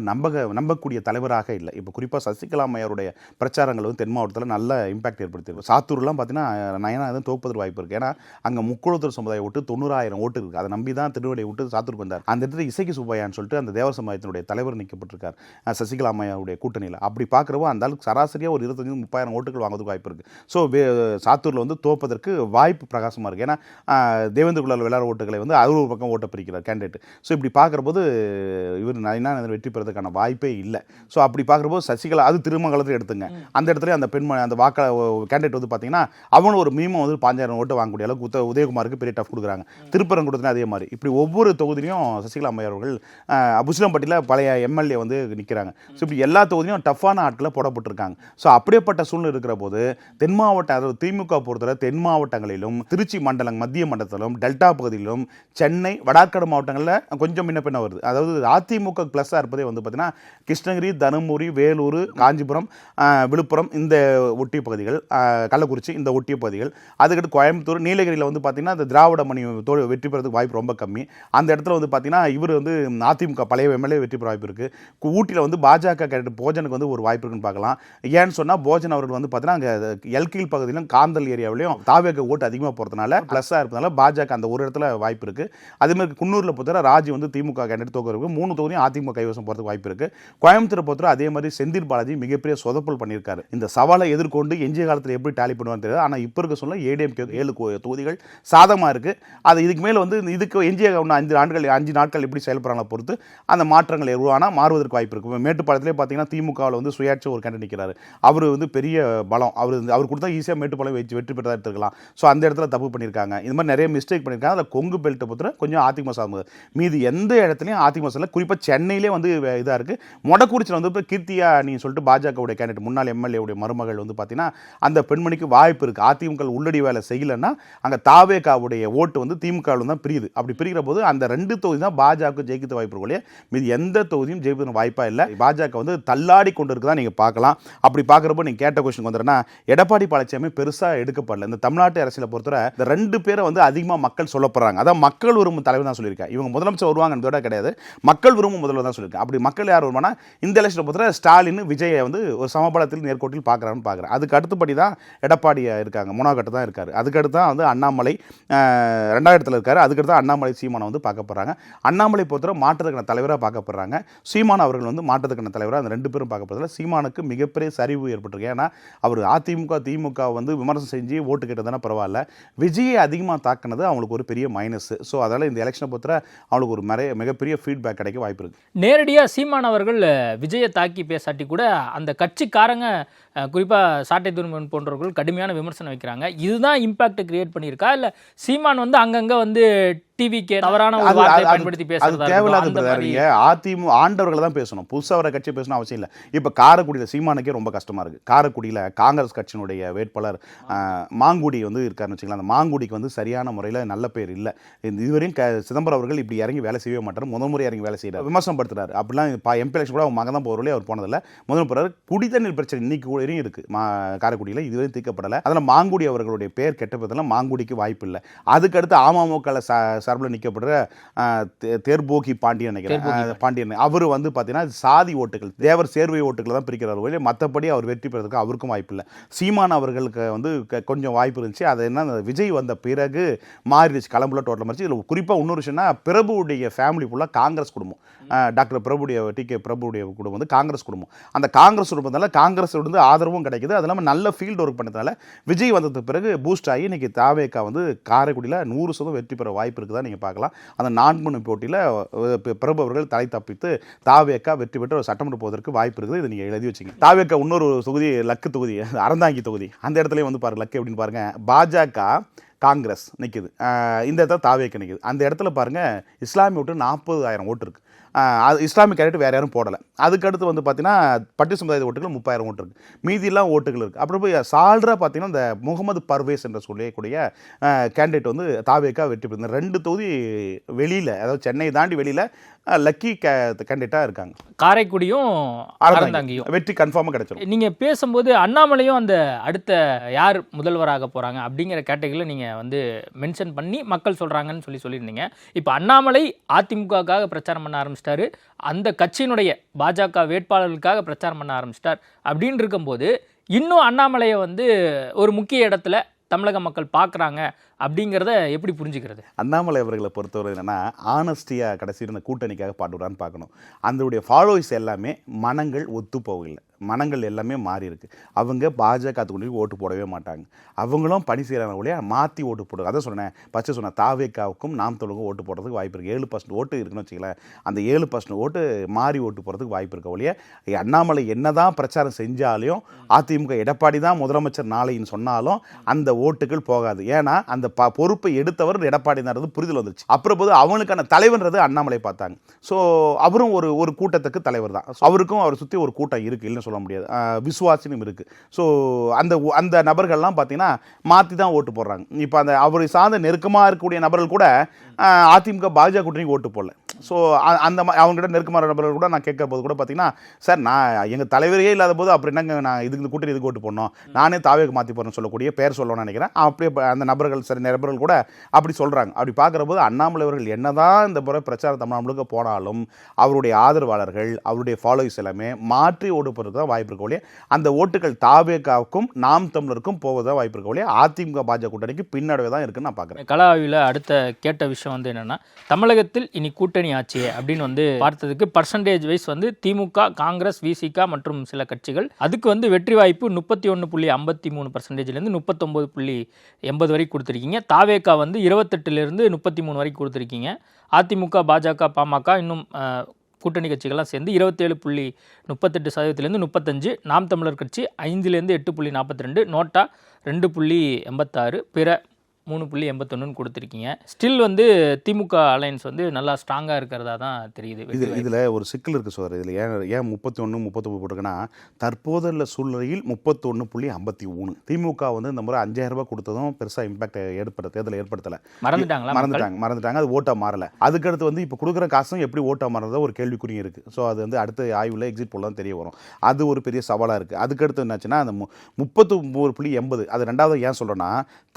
நம்பக்கூடிய தலைவராக இல்லை. இப்போ குறிப்பாக சசிகலா அம்மையாருடைய பிரச்சாரங்கள் வந்து தென் மாவட்டத்தில் நல்ல இம்பாக்ட் ஏற்படுத்தியிருக்கு. சாத்தூர்லாம் பார்த்தீங்கன்னா நயனா தான் தோப்பதற்கு வாய்ப்பு இருக்குது. ஏன்னா அங்கே முக்குளத்தூர் சமுதாயம் ஓட்டு 90,000 ஓட்டு இருக்குது. அதை நம்பி தான் திருவள்ளுவர் விட்டு சாத்தூருக்கு வந்தார். அந்த இடத்துல இசைக்கு சுப்பையான்னு சொல்லிட்டு அந்த தேவர் சமுதாயத்தினுடைய தலைவர் நிற்கப்பட்டிருக்கார் சசிகலா அம்மையாருடைய கூட்டணியில். அப்படி பார்க்குறவோ அந்த அளவுக்கு சராசரியாக ஒரு 25,000-30,000 ஓட்டுகள் வாங்குறதுக்கு வாய்ப்பு இருக்குது. ஸோ சாத்தூரில் வந்து தோப்பதற்கு வாய்ப்பு பிரகாசமாக இருக்குது. ஏன்னா தேவேந்திர குலால் விளையாட ஓட்டுகளை வந்து அவர் ஒரு பக்கம் ஓட்ட பிரிக்கிறார் கேண்டிடேட். ஸோ இப்படி பார்க்குறபோது இவர் நயனா வெற்றி பெறதுக்கான வாய்ப்பே இல்லை. ஸோ அப்படி பார்க்குறபோது சசிகலா அது திருமங்கலத்தில் எடுத்துங்க. அந்த இடத்துல அந்த பெண் அந்த வாக்க கேண்டிடேட் வந்து பார்த்தீங்கன்னா அவனும் ஒரு மினிமம் வந்து 5000 ஓட்டு வாங்கக்கூடிய அளவுக்கு உதயகுமாருக்கு பெரிய டஃப் கொடுக்குறாங்க. திருப்பரங்குன்றத்தில் அதே மாதிரி இப்படி ஒவ்வொரு தொகுதியிலையும் சசிகலா அம்மையார் அவர்கள் புசிலம்பட்டியில் பழைய எம்எல்ஏ வந்து நிற்கிறாங்க. ஸோ இப்படி எல்லா தொகுதியும் டஃப்பான ஆட்களை போடப்பட்டிருக்காங்க. ஸோ அப்படியேப்பட்ட சூழ்நிலை இருக்கிற போது தென் மாவட்ட, அதாவது திமுக பொறுத்தவரை தென் மாவட்டங்களிலும் திருச்சி மண்டலம், மத்திய மண்டலத்திலும், டெல்டா பகுதியிலும், சென்னை வடாக்கடு மாவட்டங்களில் கொஞ்சம் முன்ன பின்ன வருது. அதாவது அதிமுக ப்ளஸ்ஸாக இருப்பதே வந்து பார்த்தீங்கன்னா கிருஷ்ணகிரி, தருமபுரி, வேலூர், காஞ்சிபுரம், விழுப்புரம் இந்த ஒட்டிய பகுதிகள், கள்ளக்குறிச்சி இந்த ஒட்டிய பகுதிகள், அதுக்கடுத்து கோயம்புத்தூர், நீலகிரியில் வந்து பார்த்தீங்கன்னா அந்த திராவிட மணி வெற்றி பெறதுக்கு வாய்ப்பு ரொம்ப கம்மி. அந்த இடத்துல வந்து பார்த்தீங்கன்னா இவர் வந்து அதிமுக பழைய எம்எல்ஏ வெற்றி பெற வாய்ப்பு இருக்குது. ஊட்டியில் வந்து பாஜக கேரக்டர் போஜனுக்கு வந்து ஒரு வாய்ப்பு இருக்குன்னு பார்க்கலாம். ஏன்னு சொன்னால் போஜன் அவர்கள் வந்து பார்த்தீங்கன்னா அங்கே எல்கீழ் பகுதியிலும் காந்தல் ஏரியாவிலையும் தாவேக ஓட்டு அதிகமாக போகிறதுனால ப்ளஸ்ஸாக இருப்பதுனால பாஜக அந்த ஒரு இடத்துல வாய்ப்பு இருக்குது. அதேமாதிரி குன்னூரில் பொறுத்தவரை ராஜி வந்து திமுக கேண்டிடேட் தோக்க 3 தொகுதியும் அதிமுக கைவசம் போகிறதுக்கு வாய்ப்பு இருக்குது. கோயம்புத்தூரை பொறுத்தவரை அதே மாதிரி செந்தில் பாலாஜி மிகப்பெரிய சொதப்பல் பண்ணியிருக்காரு. இந்த சவாலை எதிர்கொண்டு எஞ்சிய காலத்தில் எப்படி டேலி பண்ணுவான்னு தெரியாது. ஆனால் இப்போ இருக்க சொல்ல ஏடிஎம்கே 7 தொகுதிகள் சாதமாக இருக்குது. அது இதுக்கு மேலே வந்து இதுக்கு எஞ்சிய 5 நாட்கள் எப்படி செயல்படுறாங்களா பொறுத்து அந்த மாற்றங்கள் எதுவானால் மாறுவதற்கு வாய்ப்பு இருக்குது. மேட்டுப்பாளையத்திலே பார்த்தீங்கன்னா திமுகவில் வந்து சுயாட்சி ஒரு கேண்டிடேட் நிற்கிறாரு. அவர் வந்து பெரிய பலம், அவர் கொடுத்தா ஈஸியாக மேட்டுப்பாளையம் வச்சு வெற்றி பெற்றதாக எடுத்துக்கலாம். ஸோ அந்த இடத்துல தப்பு பண்ணியிருக்காங்க. இது மாதிரி நிறைய மிஸ்டேக் பண்ணியிருக்காங்க. அதில் கொங்கு பெல்ட்டை பொறுத்தவரை கொஞ்சம் அதிமுக சார்ந்தது. மீது எந்த இடத்துலையும் அதிமுக சார்ந்த குறிப்பாக சென்னையிலே வந்து இதாக இருக்குது. மொடக்குறிச்சியில் வந்து இப்போ கீர்த்தியா நீங்கள் சொல்லிட்டு பாஜகவுடைய கேண்டிடேட் முன்னாள் எம்எல்ஏவுடைய மருமகள் வந்து பார்த்தீங்கன்னா அந்த பெண்மணிக்கு வாய்ப்பு இருக்குது. அதிமுக உள்ளடி வேலை செய்யலைன்னா அங்கே தாவேகாவுடைய ஓட்டு வந்து திமுகவில் தான் பிரியுது. அப்படி பிரிகிற போது அந்த 2 தொகுதி தான் பாஜக ஜெயிக்கிறது வாய்ப்பு இருக்கக்கூடிய, மீது எந்த தொகுதியும் ஜெயிப்பது வாய்ப்பாக இல்லை. பாஜக வந்து தள்ளாடி கொண்டு இருக்குதான் நீங்கள் பார்க்கலாம். அப்படி பார்க்குறப்போ நீங்கள் கேட்ட கொஸ்டின் வந்துடுறேன்னா எடப்பாடி பழனிசாமி பெருசாக எடுக்கப்படல. இந்த தமிழ்நாட்டு அரசியலை பொறுத்தவரை இந்த 2 பேரை வந்து அதிகமாக மக்கள் சொல்லப்படுறாங்க. அதான் மக்கள் விரும்பும் தலைவர் தான் சொல்லியிருக்கேன். இவங்க முதலமைச்சர் வருவாங்கன்றதோட கிடையாது, மக்கள் விரும்பும் முதல்வர் தான் சொல்லியிருக்கேன். அப்படி மக்கள் யார் வருவானா இந்த எலெக்ஷனை பொறுத்தவரை ஸ்டாலின் விஜயை வந்து ஒரு சமபலத்தில் நேர்கோட்டில் பார்க்குறான்னு பார்க்குறேன். அதுக்கு அடுத்தபடி தான் எடப்பாடி இருக்காங்க, 3வது கட்ட தான் இருக்காரு. அதுக்கடுத்து தான் வந்து அண்ணாமலை 2வது இடத்துல இருக்காரு. அதுக்கடுத்து அண்ணாமலை சீமானை வந்து பார்க்கப்படுறாங்க. அண்ணாமலை பொறுத்தவரை மாற்றத்துக்கான தலைவராக பார்க்கப்படுறாங்க. சீமான் அவர்கள் வந்து மாற்றத்துக்கான தலைவராக அந்த 2 பேரும் பார்க்கப்படுறதுல சீமானுக்கு மிகப்பெரிய சரிவு ஏற்பட்டிருக்கு. ஏன்னா அவர் அதிமுக திமுக வந்து விமர்சனம் செஞ்சு ஓட்டு கேட்டதுனா பரவாயில்ல, விஜயை அதிகமாக தாக்குனது அவங்களுக்கு ஒரு பெரிய மைனஸ். ஸோ அதனால் இந்த எலெக்ஷனை பொறுத்தவரை அவங்களுக்கு ஒரு மிகப்பெரிய ஃபீட்பேக் கிடைக்க வாய்ப்பு இருக்குது. நேரடியாக சீமான் அவர்கள் விஜயை தாக்கி பேசாட்டி கூட அந்த கட்சிக்காரங்க குறிப்பாக சாட்டை துருமன் போன்றவர்கள் கடுமையான விமர்சனம் வைக்கிறாங்க. இதுதான் இம்பாக்ட் கிரியேட் பண்ணியிருக்கா, இல்லை சீமான் வந்து அங்கங்கே வந்து டிவிக்கு தவறான ஒரு வார்த்தையை பயன்படுத்தி பேசுறது தேவையில்லாத அதிமுக ஆண்டவர்களை தான் பேசணும், புதுசாக வர கட்சி பேசணும் அவசியம் இல்லை. இப்போ காரைக்குடியில் சீமானுக்கே ரொம்ப கஷ்டமாக இருக்குது. காரைக்குடியில் காங்கிரஸ் கட்சியினுடைய வேட்பாளர் மாங்குடி வந்து இருக்காருன்னு வச்சுக்கலாம். அந்த மாங்குடிக்கு வந்து சரியான முறையில் நல்ல பேர் இல்லை. இதுவரையும் சிதம்பரம் அவர்கள் இப்படி இறங்கி வேலை செய்யவே மாட்டார். முறை இறங்கி வேலை செய்கிறார், விமர்சனம் படுத்துறாரு. அப்படிலாம் எம்பி எலெக்ஷன் கூட அவங்க மகன் தான் போகிறவர்களே அவர் போனதில்லை. முதல் போகிறார். குடித்தண்ணீர் பிரச்சனை இன்னைக்கு வரையும் இருக்குது காரைக்குடியில், இதுவரையும் தீர்க்கப்படலை. அதில் மாங்குடி அவர்களுடைய பேர் கெட்ட பதத்தில் மாங்குடிக்கு வாய்ப்பு இல்லை. அதுக்கடுத்து அமமுக சார்பில் நிற்கப்படுற தேர்போகி பாண்டியன் அவர் வந்து பார்த்தீங்கன்னா சாதி ஓட்டுகள், தேவர் சேர்வை ஓட்டுகளை தான் பிரிக்கிறார். மற்றபடி அவர் வெற்றி பெறதுக்கு அவருக்கும் வாய்ப்பு இல்லை. சீமான் அவர்களுக்கு வந்து கொஞ்சம் வாய்ப்பு இருந்துச்சு. அது என்ன விஜய் வந்த பிறகு மாறிடுச்சு, களம்புல டோட்டல் மாறிச்சு. இதில் குறிப்பாக இன்னொரு விஷயம்னா பிரபுடைய ஃபேமிலி ஃபுல்லாக காங்கிரஸ் குடும்பம். டாக்டர் பிரபுடைய டிகே பிரபுடைய குடும்பம் வந்து காங்கிரஸ் குடும்பம். அந்த காங்கிரஸ் குடும்பத்தால் காங்கிரஸ் வந்து ஆதரவும் கிடைக்குது. அது இல்லாமல் நல்ல ஃபீல்டு ஒர்க் பண்ணதுனால விஜய் வந்ததுக்கு பிறகு பூஸ்ட் ஆகி இன்னைக்கு தாவேகா வந்து காரைக்குடியில் 100% வெற்றி பெற வாய்ப்பு இருக்குதா நீங்கள் பார்க்கலாம். அந்த 4 முனை போட்டியில் பிரபு அவர்கள் தலை தப்பித்து தாவேகா வெற்றி பெற்று ஒரு சட்டமன்ற போவதற்கு வாய்ப்பு இருக்குது. இதை நீங்கள் எழுதி வச்சிங்க. தாவேகா இன்னொரு தொகுதி லக்கு தொகுதி, அறந்தாங்கி தொகுதி, அந்த இடத்துல வந்து பாருங்க லக்கு எப்படின்னு பாருங்க. பாஜக காங்கிரஸ் நிற்குது, இந்த இடத்துல தாவேகா நிற்குது. அந்த இடத்துல பாருங்க இஸ்லாமிய ஓட்டு 40,000 ஓட்டு இருக்குது. இஸ்லாமிக் கேரக்டர் வேறு யாரும் போடலை. அதுக்கடுத்து வந்து பார்த்தீங்கன்னா பட்டி சமுதாய ஓட்டுகள் 30,000 ஓட்டு இருக்குது. மீதியெல்லாம் ஓட்டுகள் இருக்குது. அப்புறம் போய் சால்ராக பார்த்தீங்கன்னா இந்த முகமது பர்வேஸ் என்ற சொல்லக்கூடிய கேண்டிடேட் வந்து தாவேகா வெற்றி பெற்ற 2 தொகுதி வெளியில், அதாவது சென்னை தாண்டி வெளியில் லக்கி கேண்டிடேட்டாக இருக்காங்க. காரைக்குடியும் அறந்தாங்கியும் வெற்றி கன்ஃபார்மாக கிடைச்சிடும். நீங்கள் பேசும்போது அண்ணாமலையும் அந்த அடுத்த யார் முதல்வராக போகிறாங்க அப்படிங்கிற கேட்டகரியில் நீங்கள் வந்து மென்ஷன் பண்ணி மக்கள் சொல்கிறாங்கன்னு சொல்லியிருந்தீங்க. இப்போ அண்ணாமலை அதிமுகவுக்காக பிரச்சாரம் பண்ண ஆரம்பிச்சிட்டாரு, அந்த கட்சியினுடைய பாஜக வேட்பாளர்களுக்காக பிரச்சாரம் பண்ண ஆரம்பிச்சிட்டார். அப்படின்னு இருக்கும்போது இன்னும் அண்ணாமலையை வந்து ஒரு முக்கிய இடத்துல தமிழக மக்கள் பார்க்குறாங்க அப்படிங்கிறத எப்படி புரிஞ்சுக்கிறது? அண்ணாமலை அவர்களை பொறுத்தவரை என்னென்னா ஆனஸ்டியாக கடைசியில் இந்த கூட்டணிக்காக பாடுறான்னு பார்க்கணும். அதனுடைய ஃபாலோவர்ஸ் எல்லாமே மனங்கள் ஒத்து போகவில்லை. மனங்கள் எல்லாமே மாறி இருக்கு. அவங்க பாஜக கொண்டு ஓட்டு போடவே மாட்டாங்க. அவங்களும் பணி செய்கிறாங்க ஒழிய மாற்றி ஓட்டு போடுறது. அதான் சொன்னேன், ஃபஸ்ட்டு சொன்னேன், தாவேக்காவுக்கும் நாம் தமிழுக்கும் ஓட்டு போடுறதுக்கு வாய்ப்பு இருக்குது. 7% ஓட்டு இருக்குன்னு வச்சுக்கலாம். அந்த 7% ஓட்டு மாறி ஓட்டு போகிறதுக்கு வாய்ப்பு இருக்க ஒழிய அண்ணாமலை என்னதான் பிரச்சாரம் செஞ்சாலையும் அதிமுக எடப்பாடி தான் முதலமைச்சர் நாளைன்னு சொன்னாலும் அந்த ஓட்டுகள் போகாது. ஏன்னா அந்த பொறுப்பை எடுத்தவர் எடப்பாடி தான் புரிதல் வந்துருச்சு. அப்புறம் போது அவனுக்கான தலைவன்றது அண்ணாமலை பார்த்தாங்க. ஸோ அவரும் ஒரு கூட்டத்துக்கு தலைவர் தான். அவருக்கும் அவரை சுற்றி ஒரு கூட்டம் இருக்குது, இல்லைன்னு சொல்ல முடியாது. விசுவாசினும் இருக்குது. ஸோ அந்த நபர்கள்லாம் பார்த்தீங்கன்னா மாற்றி தான் ஓட்டு போடுறாங்க. இப்போ அந்த அவரை சார்ந்த நெருக்கமாக இருக்கக்கூடிய நபர்கள் கூட அதிமுக பாஜக கூட்டணிக்கு ஓட்டு போடல. ஸோ அந்த அவங்ககிட்ட நெருக்கமான நபர்கள் கூட நான் கேட்க போது கூட பார்த்தீங்கன்னா, சார் நான் எங்கள் தலைவரையே இல்லாத போது அப்புறம் என்னங்க நான் இந்த கூட்டணி இதுக்கு ஓட்டு போடணும், நானே தாவேக்கு மாற்றி போகிறேன்னு சொல்லக்கூடிய பேர் சொல்லணும்னு நினைக்கிறேன். அப்படியே அந்த நபர்கள் சரி நபர்கள் கூட அப்படி சொல்கிறாங்க. அப்படி பார்க்குற போது அண்ணாமலை அவர்கள் என்னதான் இந்த முறை பிரச்சாரம் தமிழ் முழுக்க போனாலும் அவருடைய ஆதரவாளர்கள் அவருடைய ஃபாலோவர்ஸ் எல்லாமே மாற்றி ஓட்டு போகிறது தான் வாய்ப்பு இருக்க ஒழிய அந்த ஓட்டுகள் தாவேக்காவுக்கும் நாம் தமிழருக்கும் போவதாக வாய்ப்பு இருக்க ஒழிய அதிமுக பாஜக கூட்டணிக்கு பின்னடைவே தான் இருக்குன்னு நான் பார்க்குறேன். கலாவியில் அடுத்த கேட்ட விஷயம் வந்து என்னென்னா, தமிழகத்தில் இனி கூட்டணி ஆட்சியே அப்படின்னு வந்து பார்த்ததுக்கு பர்சன்டேஜ் வைஸ் வந்து திமுக, காங்கிரஸ், விசிக மற்றும் சில கட்சிகள் அதுக்கு வந்து வெற்றி வாய்ப்பு 31.53%லேருந்து 39.80 வரைக்கும் கொடுத்துருக்கீங்க. தாவேக்கா வந்து 28லேருந்து 33 வரைக்கும் கொடுத்துருக்கீங்க. அதிமுக, பாஜக, பாமக இன்னும் கூட்டணி கட்சிகள்லாம் சேர்ந்து 27.38%லேருந்து 35, நாம் தமிழர் கட்சி 5லேருந்து 8.42, நோட்டா 2.86, பிற 3.81 கொடுத்துருக்கீங்க. ஸ்டில் வந்து திமுக அலையன்ஸ் வந்து நல்லா ஸ்ட்ராங்காக இருக்கிறதா தான் தெரியுது. இதில் ஒரு சிக்கல் இருக்குது சார். இதில் ஏன் 31, 39 போட்டிருக்குன்னா, தற்போதுள்ள சூழ்நிலையில் 31.53. திமுக வந்து இந்த முறை 5000 ரூபாய் கொடுத்ததும் பெருசாக இம்பாக்ட் தேர்தலை ஏற்படுத்தலை. மறந்துட்டாங்க. அது ஓட்டாக மாறலை. அதுக்கடுத்து வந்து இப்போ கொடுக்குற காசும் எப்படி ஓட்டாக மாறுறதோ ஒரு கேள்விக்குறி இருக்குது. ஸோ அது வந்து அடுத்த ஆய்வில் எக்ஸிட் போல் தான் தெரிய வரும். அது ஒரு பெரிய சவாலாக இருக்குது. அதுக்கடுத்து என்னாச்சுன்னா, அந்த 39.80 அது ரெண்டாவது ஏன் சொல்கிறேன்னா,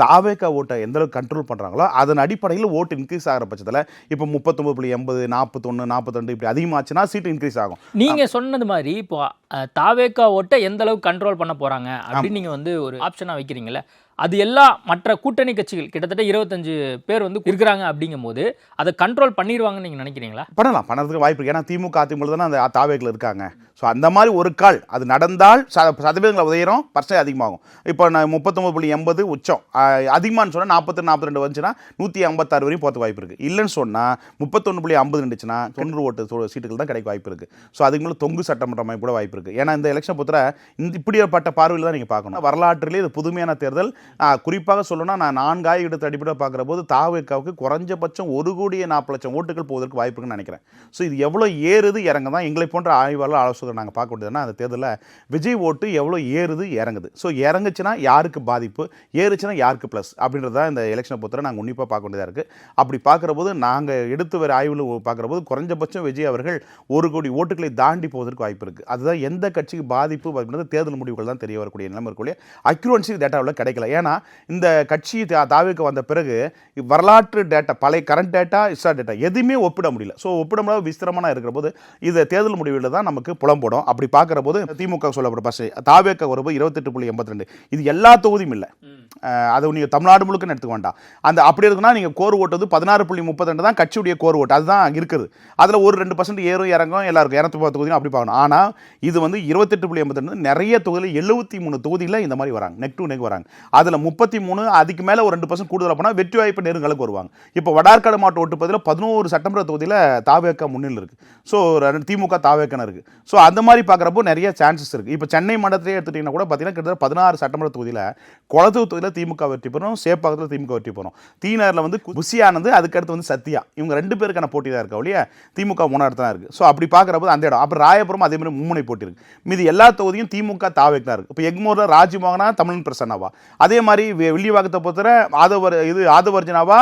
தாவேக்கா ஓட்டை எந்த அளவுக்கு கண்ட்ரோல் பண்ணுறாங்களோ அதன் அடிப்படையில் ஓட்டு இன்க்ரீஸ் ஆகிற பட்சத்தில் இப்போ 39.80, 41, 42 இப்படி அதிகமாச்சுன்னா சீட்டு இன்க்ரீஸ் ஆகும். நீங்கள் சொன்னது மாதிரி இப்போ தாவேக்கா ஓட்டை எந்த அளவுக்கு கண்ட்ரோல் பண்ண போகிறாங்க அப்படின்னு நீங்கள் வந்து ஒரு ஆப்ஷனாக வைக்கிறீங்களே, அது எல்லா மற்ற கூட்டணி கட்சிகள் கிட்டத்தட்ட 25 பேர் வந்து இருக்கிறாங்க அப்படிங்கும் போது அதை கண்ட்ரோல் பண்ணிடுவாங்கன்னு நீங்கள் நினைக்கிறீங்களா? பண்ணுறதுக்கு வாய்ப்பு இருக்குது. ஏன்னா திமுக அதிமுக தானே அந்த தாவேக்கில் இருக்காங்க. ஸோ அந்த மாதிரி ஒரு கால் அது நடந்தால் சதவீதங்களை உதயம் பர்சன்ட் அதிகமாகும். இப்போ நான் 39.80 உச்சம் அதிகமானு சொன்னால் 42 வந்துச்சுன்னா 156 வரையும் போகிறது வாய்ப்பு இருக்குது. இல்லைன்னு சொன்னால் 31.50 இருந்துச்சுன்னா 90 ஓட்டு சீட்டுகள் தான் கிடைக்க வாய்ப்பு இருக்குது. ஸோ அதுக்கு மேலே தொங்கு சட்டமன்ற அமைப்பு கூட வாய்ப்பு இருக்குது. ஏன்னா இந்த எலெக்ஷன் பொறுத்த இப்படிப்பட்ட பார்வையில் தான் நீங்கள் பார்க்கணும். வரலாற்றிலே இது புதுமையான தேர்தல். குறிப்பாக சொல்லணும்னா, நான் 4 ஆய்வு அடிப்படையில் பார்க்குற போது தாவேக்காவுக்கு குறைஞ்சபட்சம் 1,40,00,000 ஓட்டுகள் போவதற்கு வாய்ப்பு இருக்குன்னு நினைக்கிறேன். ஸோ இது எவ்வளோ ஏறுது இறங்க தான் எங்களை போன்ற ஆய்வாளர் ஆலோசனை நாங்கள் பார்க்க வேண்டியதுன்னா, அந்த தேர்தலில் விஜய் ஓட்டு எவ்வளோ ஏறுது இறங்குது. ஸோ இறங்குச்சுன்னா யாருக்கு பாதிப்பு, ஏறுச்சுன்னா யாருக்கு ப்ளஸ் அப்படின்றது தான் இந்த எலெக்ஷனை பொறுத்தவரை நாங்கள் உன்னிப்பாக பார்க்க வேண்டியதாக இருக்குது. அப்படி பார்க்குற போது நாங்கள் எடுத்து வர ஆய்வில் பார்க்குற போது குறைஞ்சபட்சம் விஜய் அவர்கள் 1 கோடி ஓட்டுகளை தாண்டி போவதற்கு வாய்ப்பு இருக்குது. அதுதான் எந்த கட்சிக்கு பாதிப்பு அப்படின்றது தேர்தல் முடிவுகள் தான் தெரிய வரக்கூடிய நிலைமை இருக்கக்கூடிய அக்யூரன்சி டேட்டாவில் கிடைக்கல. ஏன்னா இந்த கட்சி தாவேக்கு வந்த பிறகு வரலாற்று டேட்டா, பழைய கரண்ட் டேட்டா, ஹிஸ்டா டேட்டா எதுவுமே ஒப்பிட முடியல. ஸோ ஒப்பிட முடியாத விஸ்திரமான இருக்கிற போது இது தேர்தல் முடிவில் தான் நமக்கு புலம்படும். அப்படி பார்க்குற போது திமுக சொல்லப்பட்ட பஸ் தாவேக்கு வரும்போது 28.82. இது எல்லா தொகுதியும் இல்லை. அதை நீங்கள் தமிழ்நாடு முழுக்க எடுத்துக்க வேண்டாம். அந்த அப்படி இருக்குன்னா நீங்கள் கோர் ஓட்டு வந்து 16.32 தான் கட்சியுடைய கோர் ஓட்டு. அதுதான் இருக்குது. அதில் ஒரு 2% ஏறும் இறங்கும் எல்லாருக்கும் 210 தொகுதியும் அப்படி பார்க்கணும். ஆனால் இது வந்து 28.82 நிறைய தொகுதியில் 73 தொகுதியில் இந்த மாதிரி வராங்க, நெக் டு நெக் வராங்க. அதில் 33 அதுக்கு மேலே ஒரு 2% கூடுதலாக போனால் வெற்றி வாய்ப்பு நெருங்களுக்கு வருவாங்க. இப்போ வடார்காடு மாவட்ட ஓட்டு பதில் 11 சட்டமன்ற தொகுதியில் தாவேக்கா முன்னில் இருக்குது. ஸோ திமுக தாவேக்கான இருக்குது. ஸோ அந்த மாதிரி பார்க்குறப்போ நிறைய சான்சஸ் இருக்குது. இப்போ சென்னை மண்டலத்திலே எடுத்துட்டிங்கன்னா கூட பார்த்தீங்கன்னா கிட்டத்தட்ட 16 சட்டமன்ற தொகுதியில் குளத்தூர் தொகுதியில் திமுக வெற்றி பெறும், சேப்பாக்கத்தில் திமுக வெற்றி பெறும், தீநகரில் வந்து புசியானது, அதுக்கடுத்து வந்து சத்யா, இவங்க 2 பேருக்கான போட்டி தான் இருக்கா ஒழிய திமுக 3 தான் இருக்குது. ஸோ அப்படி பார்க்குறப்போ அந்த இடம் அப்புறம் ராயபுரம் அதே மாதிரி மும்முனை போட்டி இருக்குது. மீது எல்லா தொகுதியும் திமுக தாவேக்கு தான் இருக்குது. இப்போ எக்மோரில் ராஜ்மோகனா தமிழன் பிரசன்னாவா, அதே மாதிரி வில்லிவாக்கத்தை பொறுத்தவரை ஆதவர்ஜனாவா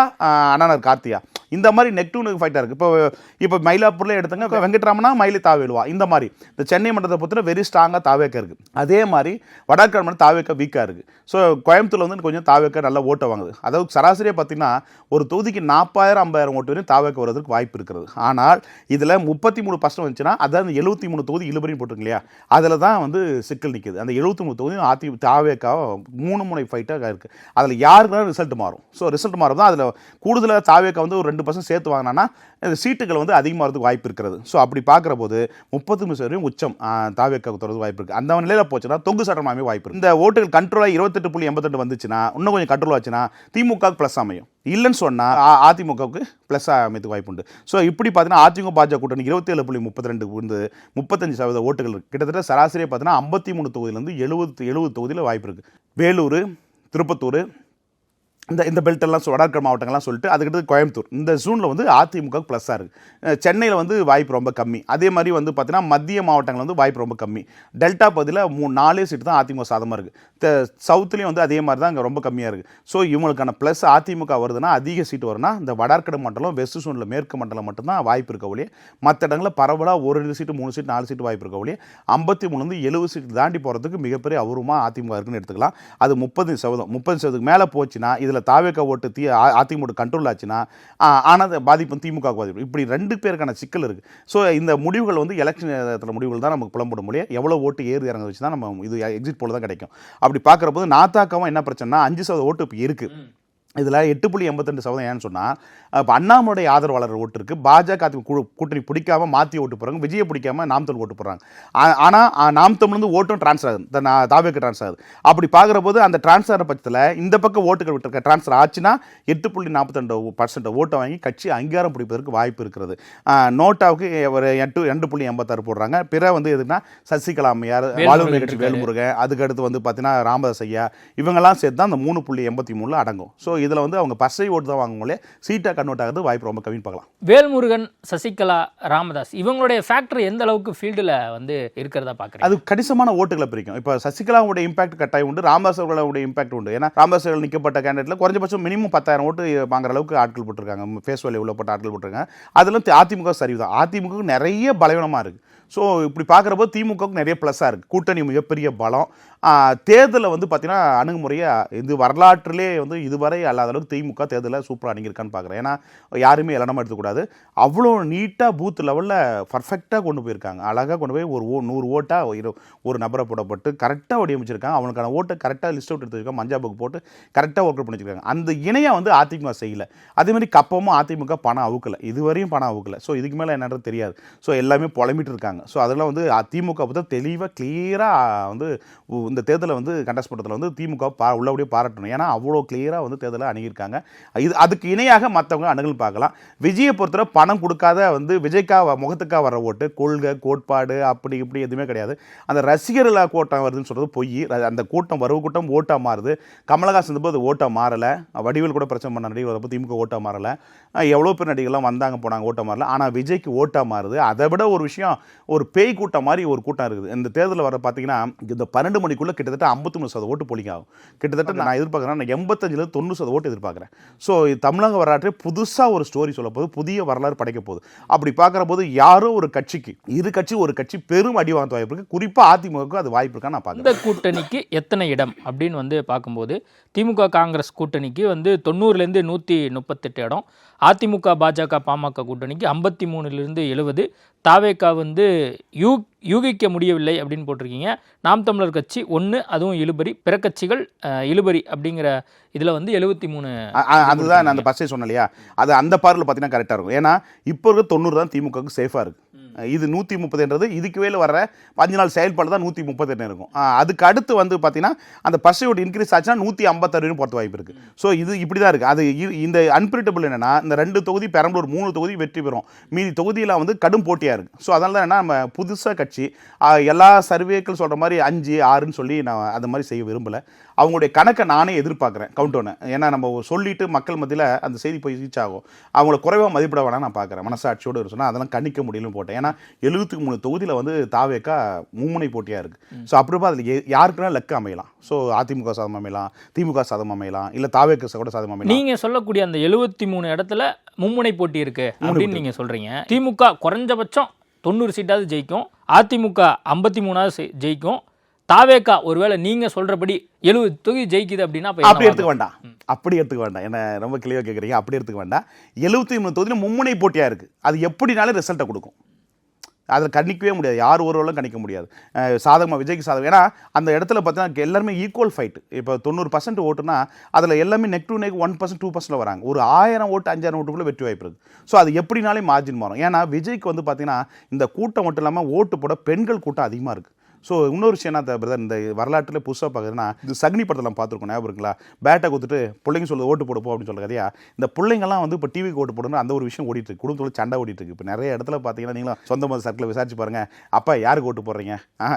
அண்ணாநர் கார்த்தியா, இந்த மாதிரி நெக் டு நெக் ஃபைட்டாக இருக்குது. இப்போ மயிலாப்பூரில் எடுத்துங்க வெங்கட்ராமனா மயிலை தாவேலுவா, இந்த மாதிரி இந்த சென்னை மண்டலத்தை பொறுத்தவரை வெரி ஸ்ட்ராங்காக தாவேக்கா இருக்குது. அதே மாதிரி வடக்காடு மண்டலம் தாவேக்கா வீக்காக இருக்குது. ஸோ கோயம்புத்தூரில் வந்து கொஞ்சம் தாவேக்கா நல்லா ஓட்ட வாங்குது. அதாவது சராசரியாக பார்த்தீங்கன்னா ஒரு தொகுதிக்கு 40,000-50,000 ஓட்டு வரையும் தாவேக்கா வருவதற்கு வாய்ப்பு இருக்கிறது. ஆனால் இதில் 33% வந்துச்சுன்னா அதாவது 73 தொகுதி இழுபறியும் போட்டிருக்கு இல்லையா, அதில் தான் வந்து சிக்கல் நிற்குது. அந்த 73 தொகுதியும் தாவேக்கா 3 முனை ஃபைட்டாக இருக்குது. அதில் யாருக்குனாலும் ரிசல்ட் மாறும். ஸோ ரிசல்ட் மாறும் தான் அதில் கூடுதலாக தாவேக்கா வந்து ஒரு 2 2% சேர்த்து வாங்கினா சீட்டுகள் வந்து அதிகமாக வரதுக்கு வாய்ப்பு இருக்கிறது. ஸோ அப்படி பார்க்குற போது 33% உச்சம் தாவேக்காவுக்கு தொடர்ந்து வாய்ப்பு இருக்குது. அந்த நிலையில் போச்சுன்னா தொங்கு சட்டமாகவே வாய்ப்பு இருக்குது. இந்த ஓட்டுகள் கண்ட்ரோலாக 28.88 வந்துச்சுன்னா இன்னும் கொஞ்சம் கண்ட்ரோல் ஆச்சுன்னா திமுகவுக்கு ப்ளஸ் அமையும். இல்லைன்னு சொன்னால் அதிமுகவுக்கு ப்ளஸ் அமைத்துக்கு வாய்ப்பு உண்டு. ஸோ இப்படி பார்த்தீங்கன்னா அதிமுக பாஜக கூட்டணி 27.32 வந்து 35% ஓட்டுகள் இருக்குது. கிட்டத்தட்ட சராசரியாக பார்த்தீங்கன்னா 53 தொகுதியிலேருந்து 70 தொகுதியில் வாய்ப்பு இருக்குது. வேலூர், திருப்பத்தூர், இந்த பெல்ட்டெல்லாம் வடக்கு மாவட்டங்கள்லாம் சொல்லிட்டு அதுக்கடுத்து கோயம்புத்தூர், இந்த ஜூனில் வந்து அதிமுக ப்ளஸ்ஸாக இருக்குது. சென்னையில் வந்து வாய்ப்பு ரொம்ப கம்மி. அதே மாதிரி வந்து பார்த்தீங்கன்னா மத்திய மாவட்டங்கள் வந்து வாய்ப்பு ரொம்ப கம்மி. டெல்டா பகுதியில் 4 சீட்டு தான் அதிமுக சாதமாக இருக்குது. சவுத்துலேயும் வந்து அதே மாதிரி தான் அங்கே ரொம்ப கம்மியாக இருக்குது. ஸோ இவங்களுக்கான ப்ளஸ் அதிமுக வருதுன்னா அதிக சீட்டு வரும்னா இந்த வடக்கு மண்டலம், வெஸ்ட் ஜோனில் மேற்கு மண்டலம் மட்டும்தான் வாய்ப்பு இருக்க ஒழிய மற்ற இடங்களில் பரவலாக 1 சீட்டு 3 சீட்டு 4 சீட்டு வாய்ப்பு இருக்க ஒழிய 53 70 சீட்டு தாண்டி போகிறதுக்கு மிகப்பெரிய அபூர்வமாக அதிமுக இருக்குன்னு எடுத்துக்கலாம். அது 30% மேலே போச்சுன்னா தாவேக்கா ஓட்டு அதிமுக கண்ட்ரோல் ஆச்சுன்னா ஆனால் பாதிப்பு திமுக பாதிப்பு. இப்படி 2 பேருக்கான சிக்கல் இருக்குது. ஸோ இந்த முடிவுகள் வந்து எலெக்ஷன் நேரத்தில் முடிவுகள் தான் நமக்கு புலம்பட முடியும். எவ்வளோ ஓட்டு ஏறு இறங்க வச்சு தான் நம்ம இது எக்ஸிட் போல தான் கிடைக்கும். அப்படி பார்க்குற போது நாத்தாக்காவும் என்ன பிரச்சனைனா 5% ஓட்டு இப்போ இருக்குது. இதில் 8.82% ஏன்னு சொன்னால் இப்போ அண்ணாமலையுடைய ஆதரவாளர் ஓட்டு இருக்குது. பாஜக கூட்டணி பிடிக்காம மாற்றி ஓட்டு போகிறாங்க. விஜயை பிடிக்காம நாம் தமிழ் ஓட்டு போடுறாங்க. ஆனால் நாம் தமிழ்ந்து ஓட்டும் ட்ரான்ஸ்ஃபர் ஆகுது, தாவேக்கு ட்ரான்ஸ்ஃபர் ஆகுது. அப்படி பார்க்குற போது அந்த ட்ரான்ஸ்ஃபர் பட்சத்தில் இந்த பக்கம் ஓட்டுகள் விட்டுருக்க ட்ரான்ஸ்ஃபர் ஆச்சுன்னா 8.42% ஓட்டை வாங்கி கட்சி அங்கீகாரம் பிடிப்பதற்கு வாய்ப்பு இருக்கிறது. நோட்டாவுக்கு ஒரு 2.86 போடுறாங்க. பிற வந்து எதுனா சசிகலா அம்மையார், வாழ்வுரிமை கட்சி வேல்முருகன், அதுக்கடுத்து வந்து பார்த்தீங்கன்னா ராமதாஸ் ஐயா, இவங்கெல்லாம் சேர்த்து தான் அந்த 3.83 அடங்கும். ஸோ இதில் வந்து அவங்க பசை ஓட்டு தான் வாங்கும்போது சீட்டாக கன்வெர்ட் ஆகிறது வாய்ப்பு ரொம்ப கம்மின்னு பார்க்கலாம். வேல்முருகன், சசிகலா, ராமதாஸ் இவங்களுடைய ஃபேக்டர் எந்த அளவுக்கு ஃபீல்டில் வந்து இருக்கிறதா பார்க்குறேன். அது கணிசமான ஓட்டுகளை பிரிக்கும். இப்போ சசிகலாவுடைய இம்பாக்ட் கட்டாயம் உண்டு, ராமதாஸ் அவர்களுடைய இம்பாக்ட் உண்டு. ஏன்னா ராமதாஸ் அவர்கள் நிற்கப்பட்ட கேண்டிடேட்டில் குறைஞ்சபட்சம் மினிமம் 10,000 ஓட்டு வாங்குற அளவுக்கு ஆட்கள் போட்டிருக்காங்க. ஃபேஸ் வேல்யூ உள்ள போட்ட ஆட்கள் போட்டிருக்காங்க. அதெல்லாம் அதிமுக சரிவு தான். அதிமுக நிறைய பலவீனமாக இருக்குது. ஸோ இப்படி பார்க்குறப்போ திமுகவுக்கு நிறைய ப்ளஸ்ஸாக இருக்குது. கூட்டணி மிகப்பெரிய பலம். தேர்தலில் வந்து பார்த்தீங்கன்னா அணுகுமுறையாக இது வரலாற்றிலே வந்து இதுவரை அல்லாத அளவுக்கு திமுக தேர்தலில் சூப்பராக அணுகிருக்கான்னு பார்க்குறேன். ஏன்னா யாருமே இலனமாக எடுத்துக்கூடாது. அவ்வளோ நீட்டாக பூத் லெவலில் பர்ஃபெக்டாக கொண்டு போயிருக்காங்க. அழகாக கொண்டு போய் ஒரு 100 ஓட்டாக ஒரு நபரை போடப்பட்டு கரெக்டாக வடிவமைச்சிருக்காங்க. அவனுக்கான ஓட்டை கரெக்டாக லிஸ்ட் அவுட் எடுத்து வச்சுருக்காங்க. மஞ்சா புக் போட்டு கரெக்டாக ஒர்க் அவுட் பண்ணி வச்சுருக்காங்க. அந்த இணையாக வந்து அதிமுக செய்யலை. அதேமாதிரி கப்பமும் அதிமுக பணம் அவுக்கலை, இதுவரையும் பணம் அவுக்கலை. ஸோ இதுக்கு மேலே என்னன்றது தெரியாது. ஸோ எல்லாமே புலம்பிட்டு இருக்காங்க. ஸோ அதெல்லாம் வந்து திமுக பற்றி தெளிவாக கிளியராக வந்து இந்த தேர்தலை வந்து கண்டஸ்ட் பண்ணுறதுல வந்து திமுக உள்ளபடியே பாராட்டணும். ஏன்னா அவ்வளோ கிளியராக வந்து தேர்தலை அணுகியிருக்காங்க. அதுக்கு இணையாக மற்றவங்க அணுகல் பார்க்கலாம். விஜயை பொறுத்தவரை பணம் கொடுக்காத வந்து விஜய்க்காக முகத்துக்காக வர ஓட்டு, கொள்கை கோட்பாடு அப்படி இப்படி எதுவுமே கிடையாது. அந்த ரசிகர்களாக கூட்டம் வருதுன்னு சொல்கிறது பொய். அந்த கூட்டம் வரவு கூட்டம் ஓட்டாக மாறுது. கமலஹாசன் போது ஓட்டாக மாறலை. வடிவேல் கூட பிரச்சனை பண்ண நடிகர் வரப்போ திமுக ஓட்டாக மாறலை. எவ்வளோ பேர் நடிகர்லாம் வந்தாங்க போனாங்க, ஓட்டாக மாறல. ஆனால் விஜய்க்கு ஓட்டாக மாறுது. அதை விட ஒரு விஷயம், ஒரு பேய் கூட்டம் மாதிரி ஒரு கூட்டம் இருக்குது. இந்த தேர்தலில் வர பார்த்தீங்கன்னா இந்த 12 மணிக்குள்ளே கிட்டத்தட்ட 53% ஓட்டு போலிங் ஆகும். கிட்டத்தட்ட நான் எதிர்பார்க்குறேன் 85-90% ஓட்டு எதிர்பார்க்குறேன். ஸோ தமிழக வரலாற்றே புதுசாக ஒரு ஸ்டோரி சொல்ல போது, புதிய வரலாறு படைக்க போகுது. அப்படி பார்க்குற போது யாரோ ஒரு கட்சிக்கு ஒரு கட்சி பெரும் அடி வாங்க வாய்ப்பு இருக்குது. குறிப்பாக அதிமுக அது வாய்ப்பு இருக்கான்னு நான் பார்க்குறேன். இந்த கூட்டணிக்கு எத்தனை இடம் அப்படின்னு வந்து பார்க்கும்போது திமுக காங்கிரஸ் கூட்டணிக்கு வந்து 90லேருந்து 138 இடம், அதிமுக பாஜக பாமக கூட்டணிக்கு 53லேருந்து 70, தாவேக்கா வந்து யூகிக்க முடியவில்லை அப்படின்னு போட்டிருக்கீங்க. நாம் தமிழர் கட்சி 1, அதுவும் இழுபறி, பிற கட்சிகள் இழுபறி அப்படிங்கிற இதில் வந்து 73. அதுதான் நான் அந்த பஸ்ஸை சொன்னேன் இல்லையா, அது அந்த பார்வையில் பார்த்தீங்கன்னா கரெக்டாக இருக்கும். ஏன்னா இப்போ இருக்க 90 தான் திமுகவுக்கு சேஃபாக இருக்குது. இது 130 இதுக்கு மேலே வர 5 நாள் செயல்பாடு தான் 138 இருக்கும். அதுக்கு அடுத்து வந்து பார்த்தீங்கன்னா அந்த பர்சையோட இன்க்ரீஸ் ஆச்சுன்னா 156 போகிறது வாய்ப்பு இருக்குது. ஸோ இது இப்படி தான் இருக்குது. அது இந்த அன்பிரிட்டபிள் என்னென்னா இந்த 2 தொகுதி பெரம்பலூர் 3 தொகுதி வெற்றி பெறும். மீதி தொகுதியில் வந்து கடும் போட்டியாக இருக்குது. ஸோ அதனால தான் என்ன நம்ம புதுசாக கட்சி எல்லா சர்வேக்கள் சொல்கிற மாதிரி 5, 6ன்னு சொல்லி நான் அந்த மாதிரி செய்ய விரும்பலை. அவங்களுடைய கணக்கை நானே எதிர்பார்க்குறேன் கவுண்ட் ஒன்று. ஏன்னா நம்ம சொல்லிட்டு மக்கள் மத்தியில் அந்த செய்தி போய் ரீச் ஆகும். அவங்கள குறைவாக மதிப்பிட வேணாம் நான் பார்க்குறேன். மனசாட்சியோடு சொன்னால் அதெல்லாம் கணிக்க முடியலன்னு போட்டேன். ஏன்னா 73 தொகுதியில் வந்து தாவேக்கா மும்முனை போட்டியாக இருக்குது. ஸோ அப்படிப்பா அதில் யாருக்குன்னா லக்கு அமையலாம். ஸோ அதிமுக சாதம் அமையலாம், திமுக சாதம் அமையலாம், இல்லை தாவேக்கா கூட சாதம் அமையலாம். நீங்கள் சொல்லக்கூடிய அந்த 73 இடத்துல மும்முனை போட்டி இருக்குது அப்படின்னு நீங்கள் சொல்கிறீங்க. திமுக குறைஞ்சபட்சம் 90 சீட்டாவது ஜெயிக்கும், அதிமுக 53வது ஜெயிக்கும், தாவேக்கா ஒருவேளை நீங்கள் சொல்கிறபடி 70 தொகுதி ஜெயிக்குது அப்படின்னா அப்படி எடுத்துக்க வேண்டாம். என்ன ரொம்ப கிளியராக கேட்குறீங்க. அப்படி எடுத்துக்க வேண்டாம். 73 தொகுதியில் மும்முனை போட்டியாக இருக்குது. அது எப்படினாலும் ரிசல்ட்டை கொடுக்கும். அதில் கணிக்கவே முடியாது, யார் ஒருவர்களும் கணிக்க முடியாது. சாதகமாக விஜய்க்கு சாதகம். ஏன்னா அந்த இடத்துல பார்த்தீங்கன்னா எல்லாருமே ஈக்குவல் ஃபைட். இப்போ 90% ஓட்டுனா அதில் எல்லாமே நெக் டு நெக் 1% 2% வராங்க. ஒரு 1000 ஓட்டு 5000 ஓட்டுக்குள்ளே வெற்றி வாய்ப்பு இருக்குது. ஸோ அது எப்படினாலே மார்ஜின் மாறும். ஏன்னா விஜய்க்கு வந்து பார்த்தீங்கன்னா இந்த கூட்டம் மட்டும் இல்லாமல் ஓட்டு போட பெண்கள் கூட்டம் அதிகமாக இருக்குது. ஸோ இன்னொரு விஷயம் என்ன பிரதர், இந்த வரலாற்றில் புதுசாக பார்க்குறதுன்னா இது சக்னி படத்தில் பார்த்துருக்கோம், ஞாபகம் இருக்குங்களா? பேட்டை கொடுத்துட்டு பிள்ளைங்க சொல்லுது ஓட்டு போடுப்போம் அப்படின்னு சொல்ல கதையா. இந்த பிள்ளைங்கள்லாம் வந்து இப்போ டிவிக்கு ஓட்டு போடணும் அந்த ஒரு விஷயம் ஓடிட்டு இருக்கு, குடும்பத்தோட சண்டை ஓடிட்டு இருக்கு. இப்போ நிறைய இடத்துல பார்த்தீங்கன்னா நீங்களும் சொந்த மத சர்க்கிளில் விசாரிச்சு பாருங்க, அப்பா யாருக்கு ஓட்டு போடுறீங்க,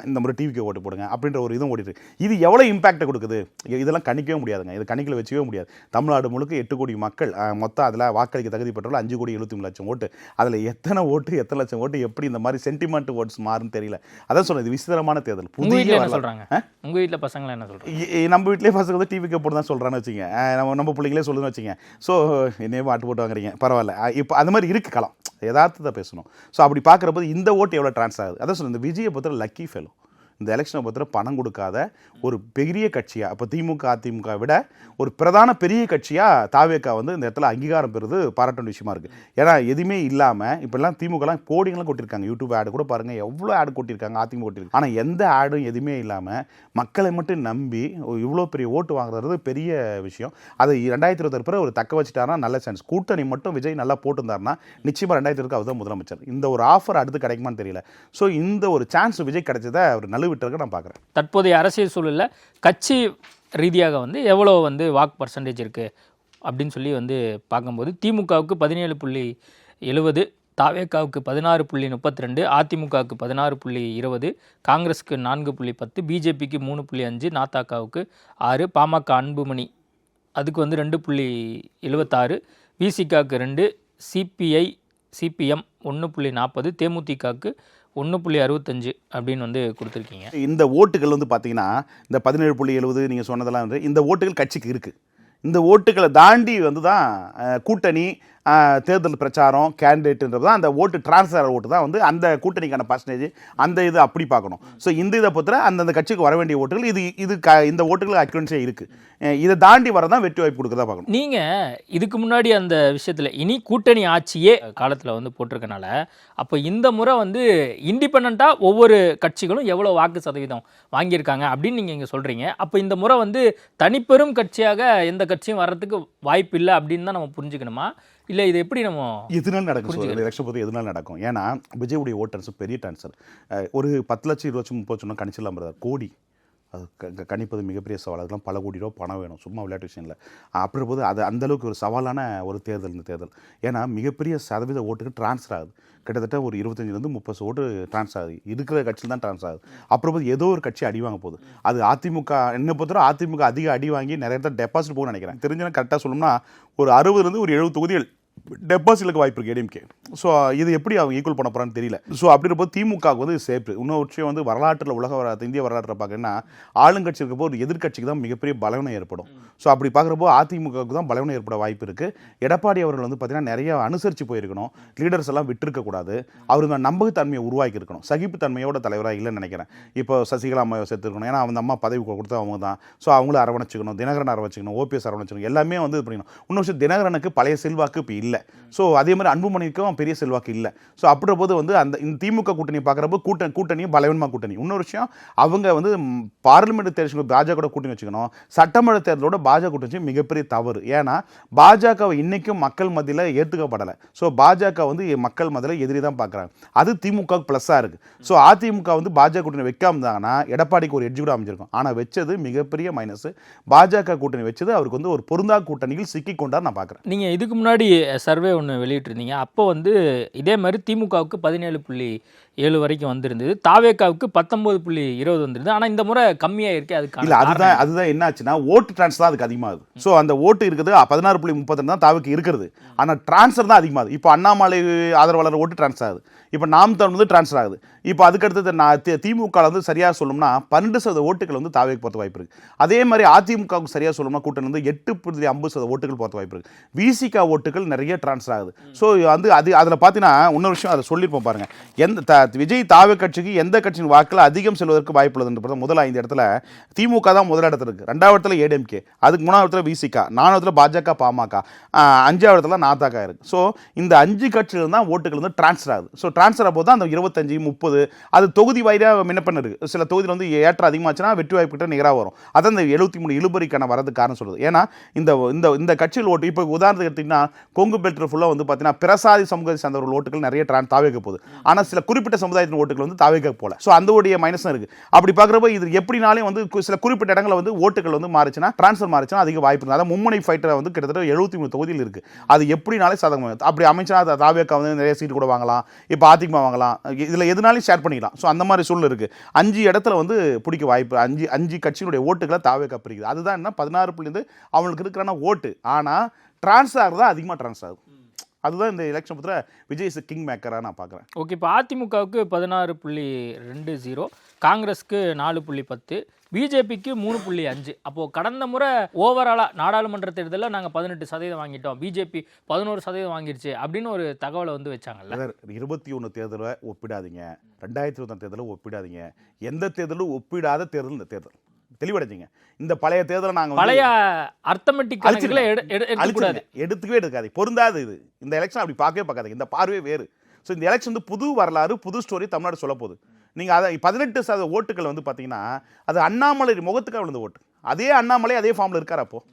இந்த மாதிரி டிவிக்கு ஓட்டு போடுங்க அப்படின்ற ஒரு இதுவும் ஓடிட்டு இருக்கு. இது எவ்வளோ இம்பாக்டை கொடுக்குது, இதெல்லாம் கணிக்கவே முடியாதுங்க. இது கணிக்கல வச்சுக்கவே முடியாது. தமிழ்நாடு முழுக்க 8 கோடி மக்கள், மொத்தம் அதில் வாக்களிக்க தகுதி பெற்றவர்கள் 5,73,00,000 ஓட்டு. அதில் எத்தனை ஓட்டு எத்தனை லட்சம் ஓட்டு எப்படி இந்த மாதிரி சென்டிமெண்ட் ஓட்ஸ் மாறுன்னு தெரியல. அதான் சொன்னது, விசித்திரமான தேர்தல். புதிய சொல்றாங்க உங்க வீட்டில் பசங்களை என்ன சொல்றாங்க? நம்ம வீட்டிலே பசங்க வந்து டிவிக்கு போட்டு தான் சொல்கிறான்னு வச்சுங்க, நம்ம பிள்ளைங்களே சொல்லுன்னு வச்சுங்க. ஸோ என்னையும் ஆட்டு போட்டு வாங்குறீங்க பரவாயில்ல, இப்போ அது மாதிரி இருக்குது களம், யதார்த்தத்தை பேசணும். ஸோ அப்படி பார்க்குறப்போது இந்த ஓட்டு எவ்வளோ ட்ரான்ஸ் ஆகுது. அதான் சொல்லுங்கள், இந்த விஜயை பொறுத்தவரை லக்கி ஃபெலோ. இந்த எலெக்ஷனை பொறுத்தவரை பணம் கொடுக்காத ஒரு பெரிய கட்சியாக, இப்போ திமுக அதிமுக விட ஒரு பிரதான பெரிய கட்சியாக தாவேகா வந்து இந்த இடத்துல அங்கீகாரம் பெறுது பாராட்ட விஷயமா இருக்குது. ஏன்னா எதுவுமே இல்லாமல் இப்போல்லாம் திமுகலாம் கோடிங்கெல்லாம் கொட்டியிருக்காங்க. யூடியூப் ஆடு கூட பாருங்கள், எவ்வளோ ஆடு கொட்டியிருக்காங்க, அதிமுக கொட்டிருக்கு. ஆனால் எந்த ஆடும் எதுவுமே இல்லாமல் மக்களை மட்டும் நம்பி இவ்வளோ பெரிய ஓட்டு வாங்குறது பெரிய விஷயம். அது 2026 பிறகு ஒரு தக்க வச்சுட்டாருன்னா நல்ல சான்ஸ். கூட்டணி மட்டும் விஜய் நல்லா போட்டுருந்தாருன்னா நிச்சயமாக 2026 அவர் தான் முதலமைச்சர். இந்த ஒரு ஆஃபர் அடுத்து கிடைக்குமான்னு தெரியல. ஸோ இந்த ஒரு சான்ஸ் விஜய் கிடைச்சதை அவர் நல்ல விட்டுருக்கு நான் பார்க்குறேன். தற்போதைய அரசியல் சூழலில் கட்சி ரீதியாக வந்து எவ்வளோ வந்து வாக்கு பர்சன்டேஜ் இருக்குது அப்படின்னு சொல்லி வந்து பார்க்கும்போது திமுகவுக்கு 17.70, தாவேகாவுக்கு 16.32, அதிமுகவுக்கு 16.20, காங்கிரஸுக்கு 4.10, பிஜேபிக்கு 3.5, நாத்தாக்காவுக்கு 6, பாமக அன்புமணி அதுக்கு வந்து 2.76, விசிகாவுக்கு 2, சிபிஎம் 1.40, தேமுதிகவுக்கு 1.65 அப்படின்னு வந்து கொடுத்துருக்கீங்க. இந்த ஓட்டுகள் வந்து பார்த்தீங்கன்னா இந்த 17.70 நீங்கள் சொன்னதெல்லாம் வந்து இந்த ஓட்டுகள் கட்சிக்கு இருக்குது. இந்த ஓட்டுகளை தாண்டி வந்து தான் கூட்டணி, தேர்தல் பிரச்சாரம், கேண்டிடேட்டுன்றது தான் அந்த ஓட்டு டிரான்ஸ்ஃபர் ஓட்டு தான் வந்து அந்த கூட்டணிக்கான பர்சன்டேஜ், அந்த இது அப்படி பார்க்கணும். ஸோ இந்த இதை பொறுத்த அந்தந்த கட்சிக்கு வர வேண்டிய ஓட்டுகள் இந்த ஓட்டுகள் அக்யூரன்ஸே இருக்குது. இதை தாண்டி வரதான் வெற்றி வாய்ப்பு கொடுக்கறதா பார்க்கணும். நீங்கள் இதுக்கு முன்னாடி அந்த விஷயத்தில் இனி கூட்டணி ஆட்சியே காலத்தில் வந்து போட்டிருக்கனால அப்போ இந்த முறை வந்து இண்டிபெண்ட்டாக ஒவ்வொரு கட்சிகளும் எவ்வளோ வாக்கு சதவீதம் வாங்கியிருக்காங்க அப்படின்னு நீங்கள் இங்கே சொல்கிறீங்க. அப்போ இந்த முறை வந்து தனிப்பெரும் கட்சியாக எந்த கட்சியும் வர்றதுக்கு வாய்ப்பு இல்லை அப்படின்னு தான் நம்ம புரிஞ்சுக்கணுமா, இல்லை இது எப்படி நம்ம எதுனாலும் நடக்கும்? எலெக்ஷன் பொறுத்து எதுனாலும் நடக்கும். ஏன்னா விஜயுடைய ஓட்டர்ஸ் பெரிய டான்சர். ஒரு 10 லட்சம் 20 லட்சம் 30 சொன்னால் கணிச்சிடலாம் பிரதர். கோடி அது கணிப்பது மிகப்பெரிய சவால். அதெல்லாம் பல கோடி ரூபா பணம் வேணும், சும்மா விளையாட்டு விஷயம் இல்லை. அப்படி போது அது அந்தளவுக்கு ஒரு சவாலான ஒரு தேர்தல் இந்த தேர்தல். ஏன்னா மிகப்பெரிய சதவீத ஓட்டுக்கு ட்ரான்ஸ்ஃபர் ஆகுது. கிட்டத்தட்ட ஒரு 25-30 ஓட்டு ட்ரான்ஸ்ஃபர் ஆகுது. இருக்கிற கட்சியில் தான் ட்ரான்ஸ்ஃபர் ஆகுது. அப்புறம் போது ஏதோ ஒரு கட்சி அடி வாங்க போகுது. அது அதிமுக. என்ன பொறுத்தவரை அதிமுக அதிக அடி வாங்கி நிறைய இடத்துல டெபாசிட் போகணும்னு நினைக்கிறேன். தெரிஞ்சு கரெக்டாக சொல்லணும்னா ஒரு 60 ஒரு 70 தொகுதிகள் டெபாசிட்லுக்கு வாய்ப்பு இருக்குது ஏடிஎம்கே. ஸோ இது எப்படி அவங்க ஈக்குவல் பண்ண போகிறான்னு தெரியல. ஸோ அப்படின்றப்போ திமுகவுக்கு வந்து சேஃப்ட். இன்னொரு விஷயம் வந்து வரலாற்றில் இந்திய வரலாற்றில் பார்க்கணுன்னா ஆளுங்கட்சி இருக்கப்போ ஒரு எதிர்கட்சிக்கு தான் மிகப்பெரிய பலவீனம் ஏற்படும். ஸோ அப்படி பார்க்குறப்போ அதிமுகவுக்கு தான் பலவீனம் ஏற்பட வாய்ப்பு இருக்குது. எடப்பாடி அவர்கள் வந்து பார்த்தீங்கன்னா நிறைய அனுசரித்து போயிருக்கணும். லீடர்ஸ் எல்லாம் விட்டுருக்கக்கூடாது. அவர் நம்பகத்தன்மையை உருவாக்கி இருக்கணும். சகிப்புத்தன்மையோட தலைவராக இல்லைன்னு நினைக்கிறேன். இப்போ சசிகலா அம்மாவை சேர்த்துருக்கணும். ஏன்னா அவங்க அம்மா பதவி கொடுத்தா அவங்க தான். ஸோ அவங்கள அரவணைச்சிக்கணும், தினகரன் அரவணைச்சிக்கணும், ஓபிஎஸ் அரவணைச்சிக்கணும், எல்லாமே வந்து இது பண்ணிக்கணும். இன்னொரு விஷயம், தினகரனுக்கு பழைய செல்வாக்கு இப்போ இல்லை. ஸோ அதே மாதிரி அன்புமணிக்கும் பெரிய செல்வாக்கு இல்லை. ஸோ அப்படின்ற போது வந்து இந்த திமுக கூட்டணி பார்க்குறப்போ கூட்டணியும் பலவீனமாக கூட்டணி. இன்னொரு விஷயம், அவங்க வந்து பார்லிமெண்ட் தேர்தல் பாஜக கூட கூட்டணி வச்சுக்கணும். சட்டமன்ற தேர்தலோட பாஜக கூட்டணி மிகப்பெரிய தவறு. ஏன்னா பாஜக இன்னைக்கும் மக்கள் மத்தியில் ஏற்றுக்கப்படலை. ஸோ பாஜக வந்து மக்கள் மத்தியில் எதிரி தான் பார்க்குறாங்க. அது திமுக ப்ளஸ்ஸாக இருக்குது. ஸோ அதிமுக வந்து பாஜக கூட்டணி வைக்காம இருந்தாங்கன்னா எடப்பாடிக்கு ஒரு எட்ஜ் கூட அமைஞ்சிருக்கும். ஆனால் வச்சது மிகப்பெரிய மைனஸ். பாஜக கூட்டணி வச்சது அவருக்கு வந்து ஒரு பொருந்தா கூட்டணியில் சிக்கி கொண்டார் நான் பார்க்குறேன். நீங்கள் இதுக்கு முன்னாடி சர்வே ஒன்று வெளியிட்டிருந்தீங்க. அப்போ வந்து இதே மாதிரி திமுகவுக்கு 17.7 வரைக்கும் வந்திருந்தது, தாவேகாவுக்கு 19.20 வந்திருந்தது. ஆனால் இந்த முறை கம்மியாக இருக்கு. அதுக்கு இல்லை, அதுதான் என்ன ஆச்சுன்னா ஓட்டு டிரான்ஸ்ஃபர் தான் அதுக்கு அதிகமாகுது. ஸோ அந்த ஓட்டு இருக்குது 16.32 தான் தாவேக்கு இருக்கிறது. ஆனால் டிரான்ஸ்ஃபர் தான் அதிகமாகுது. இப்போ அண்ணாமலை ஆதரவாளர் ஓட்டு டிரான்ஸ்ஃபர் ஆகுது. இப்போ நாம் தமிழ் வந்து டிரான்ஸ்ஃபர் ஆகுது. இப்போ அதுக்கடுத்தது திமுக வந்து சரியாக சொல்லணும்னா 12% ஓட்டுகள் வந்து தாவேக்கு போகிறது வாய்ப்பு இருக்குது. அதே மாதிரி அதிமுகவுக்கு சரியாக சொல்லணும்னா கூட்டணி வந்து 8.50% ஓட்டுகள் போகிறது வாய்ப்பு இருக்குது. விசிகா ஓட்டுகள் நிறைய டிரான்ஸ்ஃபர் ஆகுது. ஸோ வந்து அதில் பார்த்தீங்கன்னா இன்னொரு விஷயம் அதை சொல்லியிருப்போம் பாருங்கள். விஜய் தாவே கட்சிக்கு எந்த கட்சியின் வாக்கில் அதிகம் செல்வதற்கு வாய்ப்பு உள்ளதுன்றது முதல் 5 இடத்துல திமுக தான் முதல் இடத்துல இருக்குது. 2வது இடத்துல ஏடிஎம்கே, அதுக்கு 3வது இடத்துல விசிகா, 4வது இடத்துல பாஜக பாமக, 5வது இடத்துல நாத்தாக்கா இருக்குது. ஸோ இந்த 5 கட்சியில் தான் ஓட்டுகள் வந்து டிரான்ஸ்ஃபர் ஆகுது. ஸோ டிரான்ஸ்ஃபர் போது தான் அந்த 25 30 அது தொகுதி வாரியாக மின்னப்பண்ண இருக்குது. சில தொகுதியில் வந்து ஏற்றம் அதிகமாச்சுன்னா வெற்றி வாய்ப்புகிட்ட நிகராக வரும். அதான் இந்த 73 இழுபறிக்கான வரதுக்கு காரணம் சொல்லுது. ஏன்னா இந்த இந்த இந்த கட்சியில் ஓட்டு இப்போ உதாரணத்துக்கு எடுத்திங்கன்னா கொங்கு பெல்ட் ஃபுல்லாக வந்து பார்த்தீங்கன்னா பிரசாதி சமூகத்தை சேர்ந்தவர்கள் ஓட்டுகள் நிறைய தாவேக்க போகுது. ஆனால் சில குறிப்பிட்ட சமுதாயத்தின் ஓட்டுகள் வந்து தாவேக்க போல. ஸோ அந்த உடைய மைனஸும் இருக்குது. அப்படி பார்க்குறப்ப இது எப்படினாலும் வந்து சில குறிப்பிட்ட இடங்களில் வந்து ஓட்டுகள் வந்து மாறிச்சுன்னா டிரான்ஸ்ஃபர் மாறிச்சுன்னா அதிக வாய்ப்பு இருக்குது. அதாவது மும்முனை ஃபைட்டர் வந்து கிட்டத்தட்ட 73 தொகுதியில் இருக்குது. அது எப்படினாலே சாதகம். அப்படி அமைச்சா தாவேக்கா வந்து நிறைய சீட்டு கூட வாங்கலாம், இப்போ அதிமுக வாங்கலாம், இதில் எதுனாலும் ஷேர் பண்ணிக்கலாம். ஸோ அந்த மாதிரி சூழல் இருக்குது. 5 இடத்துல வந்து பிடிக்க வாய்ப்பு, 5 கட்சியினுடைய ஓட்டுகளை தாவேக்கா பிரிக்குது. அதுதான் என்ன 16 அவங்களுக்கு இருக்கிறான ஓட்டு. ஆனால் டிரான்ஸ்ஃபர் ஆகுது தான் அதிகமாக டிரான்ஸ்ஃபர் ஆகும். அதுதான் இந்த எலெக்ஷன் பற்றி விஜய் இஸ் கிங் மேக்கராக நான் பார்க்குறேன். ஓகே, இப்போ அதிமுகவுக்கு 16.20, காங்கிரஸ்க்கு 4.10, பிஜேபிக்கு 3.5. அப்போது கடந்த முறை ஓவராலாக நாடாளுமன்ற தேர்தலில் நாங்கள் 18% வாங்கிட்டோம், பிஜேபி 11% வாங்கிடுச்சு அப்படின்னு ஒரு தகவலை வந்து வச்சாங்கல்ல. 21 தேர்தலை ஒப்பிடாதீங்க, 2021 தேர்தலை ஒப்பிடாதீங்க. எந்த தேர்தலும் ஒப்பிடாத தேர்தல் இந்த தேர்தல். தெளிவடைஞ்சிங்க. இந்த பழைய தேர்தலை நாங்கள் பழைய அர்த்தமெட்டிக் எடுத்துக்கவே எடுக்காது, பொருந்தாது. இது இந்த எலெக்ஷன் அப்படி பார்க்கவே பார்க்காதீங்க. இந்த பார்வையே வேறு. ஸோ இந்த எலெக்ஷன் வந்து புது வரலாறு, புது ஸ்டோரி தமிழ்நாடு சொல்ல போகுது. நீங்கள் அதை 18% ஓட்டுகள் வந்து பார்த்தீங்கன்னா அது அண்ணாமலை முகத்துக்காக விழுந்த ஓட்டு. அதே அண்ணாமலை அதே ஃபார்மில் இருக்கார். அப்போது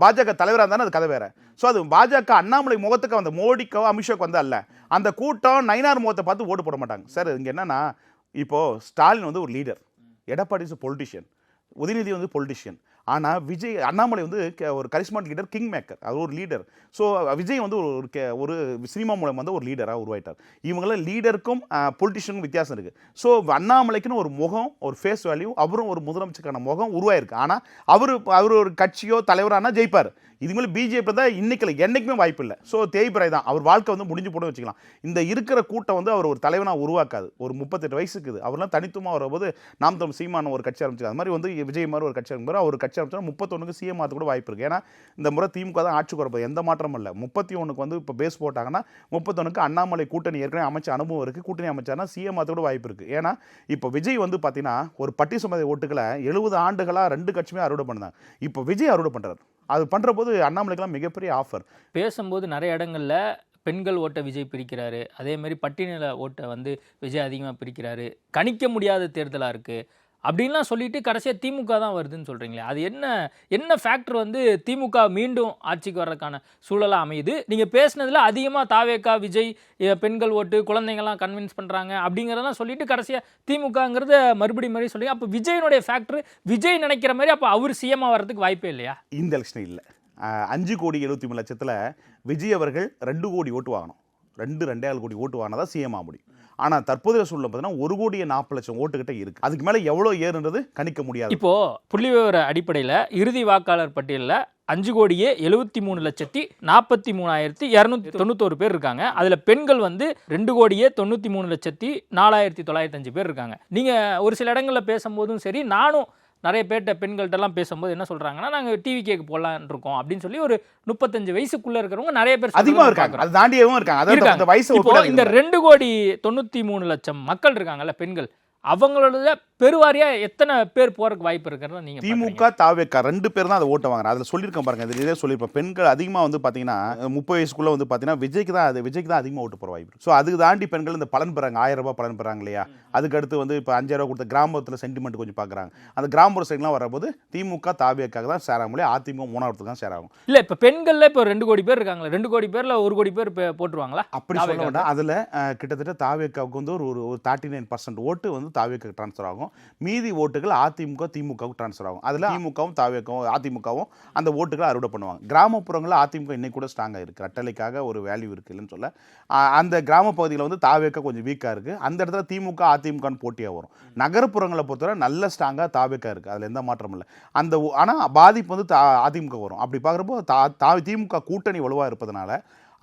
பாஜக தலைவராக இருந்தானே அது கதை வேற. ஸோ அது பாஜக அண்ணாமலை முகத்துக்கு வந்த மோடிக்கோ அமித்ஷாக்கு வந்து அல்ல. அந்த கூட்டம் நயினார் முகத்தை பார்த்து ஓட்டு போட மாட்டாங்க சார். இங்கே என்னன்னா, இப்போது ஸ்டாலின் வந்து ஒரு leader, Edappadi is politician, Udhayanidhi வந்து பொலிட்டிஷியன். ஆனால் விஜய் அண்ணாமலை வந்து ஒரு கரிஸ்மாட்டிக் லீடர், கிங் மேக்கர், அது ஒரு லீடர். ஸோ விஜய் வந்து ஒரு சினிமா மூலம் வந்து ஒரு லீடராக உருவாயிட்டார். இவங்களாம் லீடருக்கும் பொலிட்டிஷியனுக்கும் வித்தியாசம் இருக்குது. ஸோ அண்ணாமலைக்குன்னு ஒரு முகம், ஒரு ஃபேஸ் வேல்யூ, அவரும் ஒரு முதலமைச்சருக்கான முகம் உருவாயிருக்கு. ஆனால் அவர் ஒரு கட்சியோ தலைவரானா ஜெயிப்பார். இதுமாதிரி பிஜேபி தான் இன்னைக்கு என்றைக்குமே வாய்ப்பு இல்லை. ஸோ தேய்பிரை தான் அவர் வாழ்க்கை வந்து முடிஞ்சு போட வச்சுக்கலாம். இந்த இருக்கிற கூட்டம் வந்து அவர் ஒரு தலைவனாக உருவாக்காது. ஒரு 38 வயசுக்குது. அவர்லாம் தனித்துவமாக வரும்போது நாம் தமிழ் சீமான ஒரு கட்சி ஆரம்பிச்சு, அது மாதிரி வந்து விஜய் மாதிரி ஒரு கட்சி ஆரம்பிச்சு, அவர் கட்சி ஆரம்பிச்சா 31க்கு சிஎம் ஆகிறது கூட வாய்ப்பு இருக்குது. ஏன்னா இந்த முறை திமுக தான் ஆட்சிக்கு வரப்போது, எந்த மாற்றமும் இல்லை. 31க்கு வந்து இப்போ பேஸ் போட்டாங்கன்னா 31க்கு அண்ணாமலை கூட்டணி ஏற்கனவே அமைச்ச அனுபவம் இருக்குது. கூட்டணி அமைச்சார்னா சிஎம் ஆகிறது கூட வாய்ப்பு இருக்குது. ஏன்னா இப்போ விஜய் வந்து பார்த்தீங்கன்னா ஒரு பட்டி சமுதாய ஓட்டுகளை 70 ஆண்டுகளாக 2 கட்சியுமே அறுவடை பண்ணாங்க. இப்போ விஜய் அறுவடை பண்ணுறாரு. அது பண்ணுற போது அண்ணாமலைக்கெல்லாம் மிகப்பெரிய ஆஃபர். பேசும்போது நிறைய இடங்களில் பெண்கள் ஓட்டை விஜய் பிரிக்கிறாரு, அதே மாதிரி பட்டியல ஓட்டை வந்து விஜய் அதிகமாக பிரிக்கிறாரு, கணிக்க முடியாத தேர்தலாக இருக்குது அப்படின்லாம் சொல்லிட்டு கடைசியாக திமுக தான் வருதுன்னு சொல்கிறீங்களே, அது என்ன ஃபேக்டர் வந்து திமுக மீண்டும் ஆட்சிக்கு வர்றதுக்கான சூழலாக அமையுது? நீங்கள் பேசுனதில் அதிகமாக தாவேக்கா, விஜய், பெண்கள் ஓட்டு, குழந்தைங்கள்லாம் கன்வின்ஸ் பண்ணுறாங்க அப்படிங்கிறதெல்லாம் சொல்லிட்டு கடைசியாக திமுகங்கிறத மறுபடியும் சொல்லி, அப்போ விஜயனுடைய ஃபேக்டர் விஜய் நினைக்கிற மாதிரி அப்போ அவர் சிஎம்மாக வர்றதுக்கு வாய்ப்பே இல்லையா? இந்த எலெக்ஷன் இல்லை. 5,73,00,000 விஜய் அவர்கள் 2 கோடி ஓட்டு வாங்கணும். 2.5 கோடி ஓட்டு வாங்கினா தான் சிஎம் ஆக முடியும். ஆனால் தற்போதைய சூழல் பார்த்தீங்கன்னா 1,40,00,000 ஓட்டுக்கிட்ட இருக்குது. அதுக்கு மேலே எவ்வளோ ஏறுன்றது கணிக்க முடியாது. இப்போது புள்ளி விவர அடிப்படையில் இறுதி வாக்காளர் பட்டியலில் 5,73,43,291 பேர் இருக்காங்க. அதில் பெண்கள் வந்து 2,93,04,905 பேர் இருக்காங்க. நீங்கள் ஒரு சில இடங்களில் பேசும்போதும் சரி, நானும் நிறைய பேர்ட்ட பெண்கள்கிட்டலாம் பேசும்போது என்ன சொல்கிறாங்கன்னா, நாங்கள் டிவி கேக்கு போடலான் இருக்கோம் அப்படின்னு சொல்லி ஒரு 35 வயசுக்குள்ளே இருக்கிறவங்க நிறைய பேர் அதிகமாக இருக்காங்க. அது தாண்டியவும் இருக்காங்க. அந்த வயசு இந்த 2,93,00,000 மக்கள் இருக்காங்கல்ல பெண்கள், அவங்களோட பெருவாரியா எத்தனை பேர் போறதுக்கு வாய்ப்பு இருக்குன்னு நீங்க? திமுக தாவேக்கா 2 பேர் தான் அதை ஓட்ட வாங்குறாங்க. அதில் சொல்லியிருக்கேன் பாருங்க, இதே சொல்லியிருப்பேன். பெண்கள் அதிகமாக வந்து பார்த்தீங்கன்னா 30 வயசுக்குள்ள வந்து பார்த்தீங்கன்னா விஜய்க்கு தான் அதிகமாக ஓட்டு போகிற வாய்ப்பு. ஸோ அதுக்கு தாண்டி பெண்கள் இந்த பலன் பெறாங்க, 1000 ரூபாய் பலன் பெறாங்க இல்லையா? அதுக்கு அடுத்து வந்து இப்போ 5000 ரூபா கொடுத்த கிராமத்தில் சென்டிமெண்ட் கொஞ்சம் பார்க்குறாங்க. அந்த கிராமப்புற சைட்லாம் வரும்போது திமுக தாவேக்காக தான் சேர முடியும், அதிமுக 3வது தான் சேர ஆகும். இல்லை இப்போ பெண்களில் இப்போ 2 கோடி பேர் இருக்காங்களா? 2 கோடி பேரில் 1 கோடி பேர் போட்டுருவாங்களா? அப்படி சொல்ல வேண்டாம். அதில் கிட்டத்தட்ட தாவேக்காவுக்கு வந்து ஒரு 39% ஓட்டு வந்து தாவேக்கு ட்ரான்ஸ்ஃபர் ஆகும். மீதி ஓட்டுகள் அதிமுக திமுகவுக்கு ட்ரான்ஸ்ஃபர் ஆகும். அதில் திமுகவும் தாவேக்கவும் அதிமுகவும் அந்த ஓட்டுகளை அறுவடை பண்ணுவாங்க. கிராமப்புறங்களில் அதிமுக இன்னைக்கு கூட ஸ்ட்ராங்காக இருக்குது. ரெட்டலைக்காக ஒரு வேல்யூ இருக்குன்னு சொல்ல, அந்த கிராம பகுதியில் வந்து தாவேக்கா கொஞ்சம் வீக்காக இருக்குது. அந்த இடத்துல திமுக அதிமுகன்னு போட்டியாக வரும். நகர்ப்புறங்களை பொறுத்தவரை நல்ல ஸ்ட்ராங்காக தாவேக்கா இருக்குது, அதில் எந்த மாற்றமும் இல்லை. ஆனால் பாதிப்பு வந்து அதிமுக வரும். அப்படி பார்க்குறப்போ திமுக கூட்டணி வலுவாக இருப்பதனால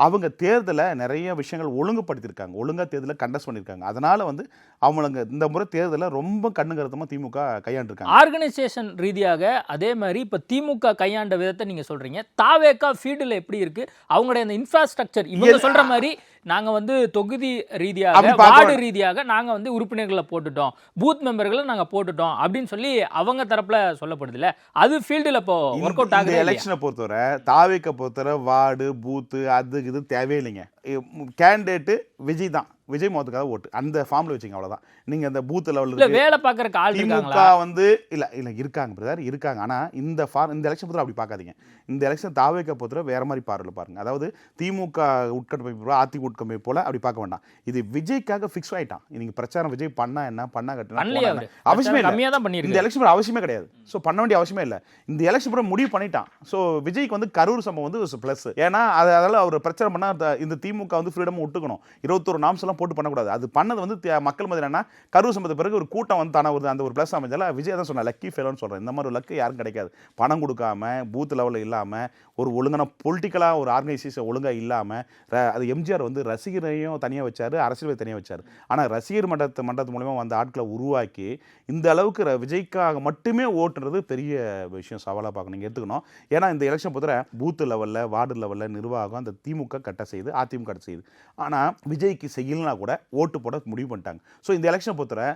அவங்க தேர்தலை நிறைய விஷயங்கள் ஒழுங்குபடுத்தியிருக்காங்க, ஒழுங்காக தேர்தலை கண்டஸ்ட் பண்ணியிருக்காங்க. அதனால் வந்து அவங்களுக்கு இந்த முறை தேர்தலை ரொம்ப கண்ணுங்கருத்தமாக திமுக கையாண்டிருக்காங்க. ஆர்கனைசேஷன் ரீதியாக அதே மாதிரி இப்போ திமுக கையாண்ட விதத்தை நீங்கள் சொல்கிறீங்க. தாவேக்கா ஃபீல்டில் எப்படி இருக்குது அவங்களுடைய அந்த இன்ஃப்ராஸ்ட்ரக்சர்? இவங்க சொல்கிற மாதிரி நாங்கள் வந்து தொகுதி ரீதியாக, வார்டு ரீதியாக நாங்கள் வந்து உறுப்பினர்களை போட்டுட்டோம், பூத் மெம்பர்களை நாங்கள் போட்டுட்டோம் அப்படின்னு சொல்லி அவங்க தரப்பில் சொல்லப்படுது இல்லை? அது ஃபீல்டில் இப்போ ஒர்க் அவுட் ஆகுது. எலெக்ஷனை பொறுத்தவரை தாவேக்கை பொறுத்தவரை வார்டு பூத்து அது இது தேவையில்லைங்க. கேண்டிடேட்டு விஜய் தான். விஜய் முகத்துக்காக ஓட்டு அந்த ஃபார்ம்ல வச்சுங்க, அவ்வளவுதான். நீங்க அந்த பூத் இல்ல லெவலில் வேலை பார்க்கறக்கு ஆள் திமுக இருக்காங்களா? வந்து இல்ல இருக்காங்க பிரதர், இருக்காங்க. ஆனா இந்த எலெக்ஷன் பொறுத்தவரை அப்படி பார்க்காதீங்க. இந்த எலெக்ஷன் தாவேக்க பொறுத்தவரை வேற மாதிரி பார்வையில் பாருங்க. அதாவது திமுக உட்கட்டமைப்பு அதிமுக உட்கட்டமைப்பு போல அப்படி பார்க்க வேண்டாம். இது விஜய்க்காக ஃபிக்ஸ் ஆயிட்டான். நீங்க பிரச்சாரம் விஜய் பண்ணா என்ன பண்ணா கட்டினா அவசியமே இல்லை. கம்மியா தான் பண்ணிருக்கு. இந்த எலெக்ஷன் அவசியமே கிடையாது. ஸோ பண்ண வேண்டிய அவசியமே இல்லை. இந்த எலெக்ஷன் பூரா முடிவு பண்ணிட்டான். ஸோ விஜய்க்கு வந்து கரூர் சம்பவம் வந்து ப்ளஸ். ஏன்னா அதனால அவர் பிரச்சாரம் பண்ணா இந்த திமுக வந்து ஃப்ரீடம் விட்டுக்கணும். 21 நாம்ஸ் எல்லாம் போட்டு பண்ணக்கூடாது. அது பண்ணது வந்து மக்கள் மத்தியில் என்ன கரூர் சம்பவத்துக்கு பிறகு ஒரு கூட்டம் வந்து தானே வருது. அந்த ஒரு ப்ளஸ் அமைஞ்சால விஜய் தான் சொன்ன லக்கி ஃபெலோன்னு சொல்கிறேன். இந்த மாதிரி ஒரு லக்கு யாரும் கிடைக்காது. பணம் கொடுக்காம பூத் லெவலில் இல்லாமல் ஒரு ஒழுங்கான பொலிட்டிக்கலாக ஒரு ஆர்கனைசேஷன் ஒழுங்காக இல்லாமல் அது எம்ஜிஆர் வந்து ரசிகரையும் தனியாக வச்சார், அரசியல் தனியாக வச்சார். ஆனால் ரசிகர் மன்றத்து மூலமா வந்த ஆட்களை உருவாக்கி இந்த அளவுக்கு விஜய்க்காக மட்டுமே ஓட்டுறது பெரிய விஷயம், சவாலாக பார்க்கணும். நீங்கள் எடுத்துக்கணும். ஏன்னா இந்த எலெக்ஷன் பொறுத்தவரை பூத் லெவலில் வார்டு லெவலில் நிர்வாகம் அந்த திமுக கட்ட செய்யுது, அதிமுக கட்ட செய்யுது. ஆனால் விஜய்க்கு செய்யலனா கூட ஓட்டு போட முடிவு பண்ணிட்டாங்க. ஸோ இந்த எலெக்ஷன் பொறுத்தவரை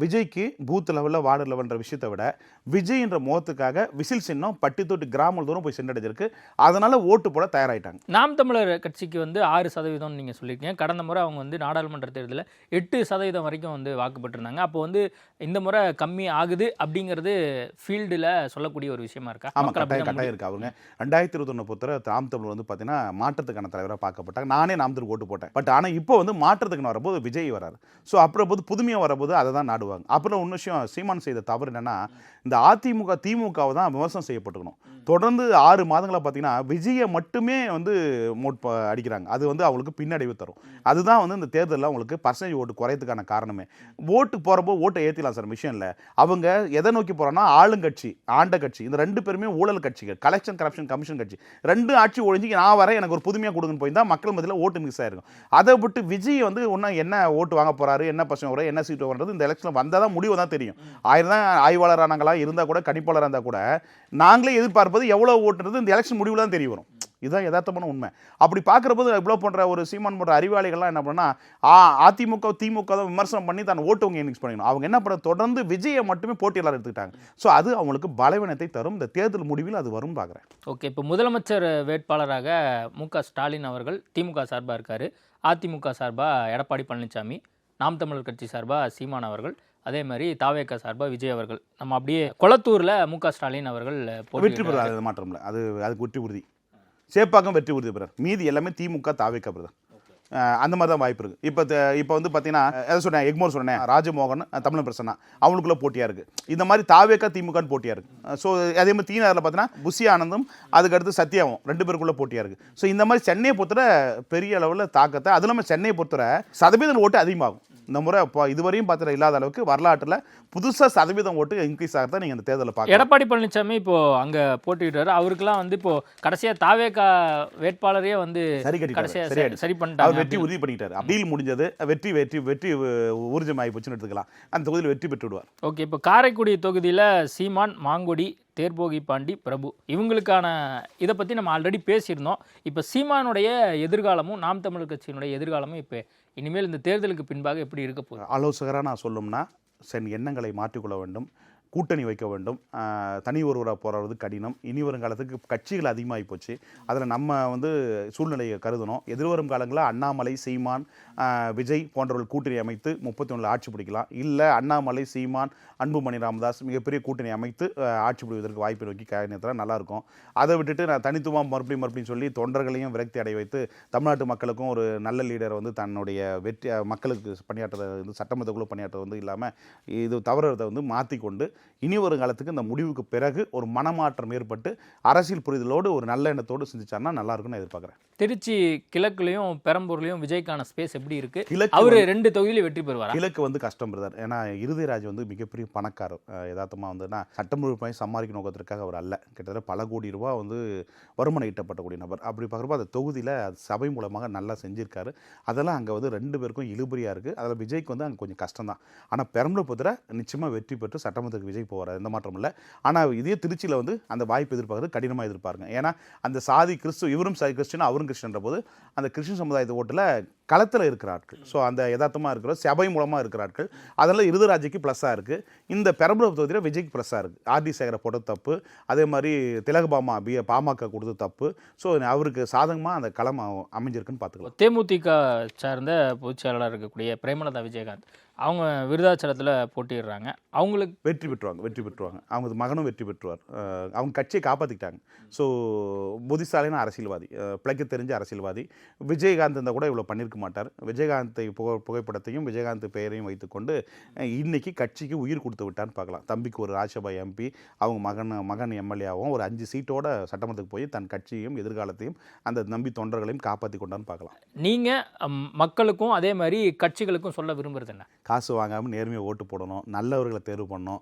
விஜய்க்கு பூத் லெவலில் வார்டு லெவல்ன்ற விஷயத்தை விட விஜய்ன்ற முகத்துக்காக விசில் சின்னம் பட்டி தொட்டி கிராமம் தூரம் போய் சென்றடைஞ்சிருக்கு. அதனால ஓட்டு போட தயாராயிட்டாங்க. நாம் தமிழர் கட்சிக்கு வந்து 6% நீங்கள் சொல்லியிருக்கீங்க. கடந்த முறை அவங்க வந்து நாடாளுமன்ற தேர்தலில் 8% வரைக்கும் வந்து வாக்குப்பட்டிருந்தாங்க. அப்போ வந்து இந்த முறை கம்மி ஆகுது அப்படிங்கிறது ஃபீல்டில் சொல்லக்கூடிய ஒரு விஷயமா இருக்கா? ஆமாம், கட்டாயம் இருக்கு. அவங்க 2021 பொறுத்தவரை நாம் தமிழர் வந்து பார்த்தீங்கன்னா மாற்றத்துக்கான தலைவராக பார்க்கப்பட்டாங்க. நானே நாம் தமிழ் ஓட்டு போட்டேன். பட் ஆனால் இப்போ வந்து மாற்றத்துக்கு வரும்போது விஜய் வராரு. ஸோ அப்புறம் போது புதுமையாக வரும்போது அதை தான் நாடுவாங்க. அப்புறம் இன்னும் விஷயம் சீமான் செய்த தவறு என்னன்னா, இந்த அதிமுக திமுகவை தான் விமர்சனம் செய்யப்பட்டுக்கணும். தொடர்ந்து 6 மாதங்களாக பார்த்தீங்கன்னா விஜயை மட்டுமே வந்து அடிக்கிறாங்க. அது வந்து அவங்களுக்கு பின்னடைவு தரும். அதுதான் வந்து இந்த தேர்தலில் அவங்களுக்கு பர்சன்டேஜ் ஓட்டு குறையதுக்கான காரணமே. ஓட்டு போகிறப்போ ஓட்டை ஏற்றிலாம் சார், விஷயம் இல்லை. அவங்க எதை நோக்கி போகிறாங்கன்னா ஆளுங்கட்சி ஆண்ட கட்சி இந்த 2 பேருமே ஊழல் கட்சிகள், கலெக்ஷன் கரப்ஷன் கமிஷன் கட்சி 2 ஆட்சி ஒழிஞ்சு நான் வரேன் எனக்கு ஒரு புதுமையாக கொடுங்கன்னு போய் தான் மக்கள் மத்தியில் ஓட்டு மிஸ் ஆயிருக்கும். அதை விட்டு விஜய் வந்து இன்னும் என்ன ஓட்டு வாங்க போறாரு, என்ன பர்சன்ட் வரும், என்ன சீட்டு வர்றது இந்த எலெக்ஷனில் வந்தால் தான் முடிவு தான் தெரியும். 1000 தான் ஆய்வாளரானாங்களா இருந்தால் கூட கணிப்பாளராக இருந்தால் கூட நாங்களே எதிர்பார்ப்பது எவ்வளோ ஓட்டுறது இந்த எலெக்ஷன் முடிவில் தான் தெரிய வரும். இதுதான் யதார்த்தமான உண்மை. அப்படி பார்க்குறபோது இவ்வளோ போன்ற ஒரு சீமான் போன்ற அறிவாளிகள்லாம் என்ன பண்ணா அதிமுக திமுக தான் விமர்சனம் பண்ணி தான் ஓட்டு அவங்க இன்க்ஸ் பண்ணிக்கணும். அவங்க என்ன பண்ண தொடர்ந்து விஜயை மட்டுமே போட்டியாளர் எடுத்துக்கிட்டாங்க. ஸோ அது அவங்களுக்கு பலவீனத்தை தரும். இந்த தேர்தல் முடிவில் அது வரும் பார்க்குறேன். ஓகே, இப்போ முதலமைச்சர் வேட்பாளராக மு.க. ஸ்டாலின் அவர்கள் திமுக சார்பாக இருக்கார். அதிமுக சார்பாக எடப்பாடி பழனிசாமி, நாம் தமிழர் கட்சி சார்பாக சீமான் அவர்கள், அதே மாதிரி தாவேக சார்பாக விஜய் அவர்கள். நம்ம அப்படியே கொளத்தூரில் மு.க. ஸ்டாலின் அவர்கள் வெற்றி பெறாது, அது மாற்றம் இல்லை. அதுக்கு வெற்றி உறுதி. சேப்பாக்கம் வெற்றி உறுதி பிரதர். மீதி எல்லாமே திமுக தாவேக பிரதர். அந்த மாதிரி தான் வாய்ப்பு இருக்குது. இப்போ வந்து பார்த்தீங்கன்னா எதை சொன்னேன், எக்மோர் சொன்னேன், ராஜமோகன், தமிழ் பிரசன்னா அவங்களுக்குள்ள போட்டியாக இருக்குது. இந்த மாதிரி தாவேக திமுகன்னு போட்டியாக இருக்குது. ஸோ அதே மாதிரி தீநகரில் பார்த்தீங்கன்னா புஷி ஆனந்தும் அதுக்கடுத்து சத்யாவும் 2 பேருக்குள்ள போட்டியாக இருக்குது. ஸோ இந்த மாதிரி சென்னையை பொறுத்தவரை பெரிய அளவில் தாக்கத்தை, அது இல்லாமல் சென்னையை பொறுத்தவரை சதவீதம் ஓட்டு அதிகமாகும். இந்த முறை இப்போ இதுவரையும் பார்த்துற இல்லாத அளவுக்கு வரலாற்றில் புதுசாக சதவீதம் ஓட்டு இன்க்ரீஸ் ஆகிறத நீங்கள் இந்த தேர்தலில் பார்க்கலாம். எடப்பாடி பழனிசாமி இப்போ அங்கே போட்டிட்டாரு. அவருக்குலாம் வந்து இப்போ கடைசியாக தாவேகா வேட்பாளரே வந்து சரி பண்ணிட்டாங்க, வெற்றி உறுதி பண்ணிட்டாரு. அப்பீல் முடிஞ்சது, வெற்றி வெற்றி வெற்றி ஊர்ஜமாகி போச்சுன்னு எடுத்துக்கலாம். அந்த தொகுதியில் வெற்றி பெற்று விடுவார். ஓகே, இப்போ காரைக்குடி தொகுதியில் சீமான், மாங்குடி, தேர்போகி பாண்டி, பிரபு இவங்களுக்கான இதை பற்றி நம்ம ஆல்ரெடி பேசியிருந்தோம். இப்போ சீமானுடைய எதிர்காலமும் நாம் தமிழர் கட்சியினுடைய எதிர்காலமும் இப்போ இனிமேல் இந்த தேர்தலுக்கு பின்பாக எப்படி இருக்க போகுது? ஆலோசகராக நான் சொல்லணும்னா எண்ணங்களை மாற்றிக்கொள்ள வேண்டும், கூட்டணி வைக்க வேண்டும். தனி ஒருவராக போகிறது கடினம். இனி வரும் காலத்துக்கு கட்சிகள் அதிகமாகி போச்சு. அதில் நம்ம வந்து சூழ்நிலையை கருதணும். எதிர்வரும் காலங்களில் அண்ணாமலை, சீமான், விஜய் போன்றவர்கள் கூட்டணி அமைத்து 31 ஆட்சி பிடிக்கலாம். இல்லை அண்ணாமலை, சீமான், அன்புமணி ராமதாஸ் மிகப்பெரிய கூட்டணி அமைத்து ஆட்சி பிடிவதற்கு வாய்ப்பு நோக்கி காரணத்தில் நல்லாயிருக்கும். அதை விட்டுட்டு நான் தனித்துவம் மறுபடியும் சொல்லி தொண்டர்களையும் விரக்தி அடைய வைத்து தமிழ்நாட்டு மக்களுக்கும் ஒரு நல்ல லீடர் வந்து தன்னுடைய வெற்றி மக்களுக்கு பணியாற்றதை வந்து சட்டமன்றக்குள்ளே பணியாற்றுறது வந்து இல்லாமல் இது தவறுறதை வந்து மாற்றிக்கொண்டு இனி ஒரு காலத்துக்கு இந்த முடிவுக்கு பிறகு ஒரு மனமாற்றம் ஏற்பட்டு அரசியல் புரிதலோடு ஒரு நல்ல எண்ணத்தோடு சிந்திச்சார்னா நல்லா இருக்கும்னு எதிர்பார்க்குறேன். திருச்சி கிழக்குலையும் பெரம்பூர்லையும் விஜய்க்கான ஸ்பேஸ் எப்படி இருக்கு? அவரு 2 தொகுதியிலும் வெற்றி பெறுவார். கிழக்கு வந்து கஷ்டம் பிரதர். ஏன்னா இறுதிராஜ் வந்து மிகப்பெரிய பணக்காரர். யதார்த்தமாக வந்துன்னா சட்டமன்ற சம்பாதிக்க நோக்கத்திற்காக அவர் அல்ல. கிட்டத்தட்ட பல கோடி ரூபாய் வந்து வருமானம் ஈட்டப்பட்டக்கூடிய நபர். அப்படி பார்க்குறப்ப அந்த தொகுதியில் சபை மூலமாக நல்லா செஞ்சிருக்காரு. அதெல்லாம் அங்கே வந்து 2 பேருக்கும் இழுபறியாக இருக்குது. அதில் விஜய்க்கு வந்து அங்கே கொஞ்சம் கஷ்டம் தான். ஆனால் பெரம்பலூர் பொறுத்தவரை நிச்சயமாக வெற்றி பெற்று சட்டமன்றத்துக்கு விஜய் போகிறார், எந்த மாற்றம் இல்லை. ஆனால் இதே திருச்சியில் வந்து அந்த வாய்ப்பு எதிர்பார்க்குறது கடினமாக எதிர்பாருங்க. ஏன்னா அந்த சாதி இவரும் கிறிஸ்டின் அவரும் கிறிஸ்டின்ற போது அந்த கிறிஸ்டின் சமுதாயத்து ஓட்டில் களத்தில் இருக்கிற ஆட்கள், ஸோ அந்த யதார்த்தமாக இருக்கிற சபை மூலமாக இருக்கிற ஆட்கள், அதெல்லாம் இருதராஜிக்கு ப்ளஸ்ஸாக இருக்குது. இந்த பெரம்பலூர் தொகுதியில் விஜய்க்கு ப்ளஸ்ஸாக இருக்குது. ஆர்டி சேகரை போட்டது தப்பு, அதே மாதிரி திலகபாமா பாமக கொடுத்தது தப்பு. ஸோ அவருக்கு சாதகமாக அந்த களம் அமைஞ்சிருக்குன்னு பார்த்துக்கலாம். தேமுதிக சார்ந்த பொதுச் செயலாளர் இருக்கக்கூடிய பிரேமலதா விஜயகாந்த் அவங்க விருதாச்சலத்தில் போட்டிடுறாங்க. அவங்களுக்கு வெற்றி பெற்றுவாங்க. அவங்க மகனும் வெற்றி பெற்றுவார். அவங்க கட்சியை காப்பாற்றிக்கிட்டாங்க. ஸோ புத்திசாலின அரசியல்வாதி, பிழைக்க தெரிஞ்ச அரசியல்வாதி. விஜயகாந்த் இருந்தால் கூட இவ்வளோ பண்ணியிருக்க மாட்டார். விஜயகாந்தை புகைப்படத்தையும் விஜயகாந்த் பெயரையும் வைத்துக்கொண்டு இன்னைக்கு கட்சிக்கு உயிர் கொடுத்து விட்டான்னு பார்க்கலாம். தம்பிக்கு ஒரு ராஜ்யசபா எம்பி, அவங்க மகன் எம்எல்ஏவும் ஒரு 5 சீட்டோட சட்டமன்றத்துக்கு போய் தன் கட்சியையும் எதிர்காலத்தையும் அந்த நம்பி தொண்டர்களையும் காப்பாற்றி கொண்டான்னு பார்க்கலாம். நீங்கள் மக்களுக்கும் அதே மாதிரி கட்சிகளுக்கும் சொல்ல விரும்புறது என்ன? காசு வாங்காமல் நேர்மையாக ஓட்டு போடணும், நல்லவர்களை தேர்வு பண்ணணும்,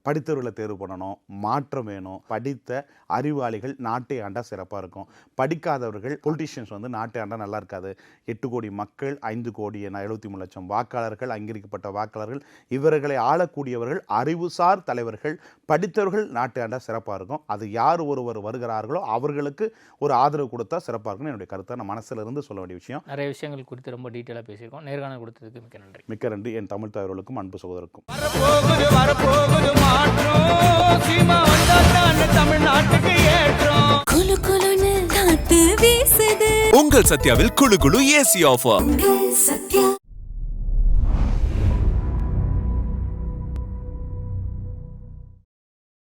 படித்தவர்களை தேர்வு பண்ணணும், மாற்றம் வேணும். படித்த அறிவாளிகள் நாட்டை ஆண்டா சிறப்பாக இருக்கும். படிக்காதவர்கள் பொலிட்டீஷியன்ஸ் வந்து நாட்டை ஆண்டா நல்லா இருக்காது. 8 கோடி மக்கள், 5 கோடி 73 லட்சம் வாக்காளர்கள், அங்கீகரிக்கப்பட்ட வாக்காளர்கள், இவர்களை ஆளக்கூடியவர்கள் அறிவுசார் தலைவர்கள், படித்தவர்கள் நாட்டை ஆண்டா சிறப்பாக இருக்கும். அது யார் ஒருவர் வருகிறார்களோ அவர்களுக்கு ஒரு ஆதரவு கொடுத்தா சிறப்பாக இருக்கும்னு என்னுடைய கருத்தை நான் மனசில் இருந்து சொல்ல வேண்டிய விஷயம். நிறைய விஷயங்கள் குறித்து ரொம்ப டீட்டெயிலாக பேசியிருக்கோம். நேர்காணல் கொடுத்ததுக்கு மிக்க நன்றி. மிக்க நன்றி என் தமிழ் தாயர்களுக்கும் அன்பு சகோதரருக்கும். குலு குலுன்னு காத்து வீசுது. உங்கள் சத்யாவில் குளு குளு ஏசி ஆஃபர். உங்கள் சத்யா.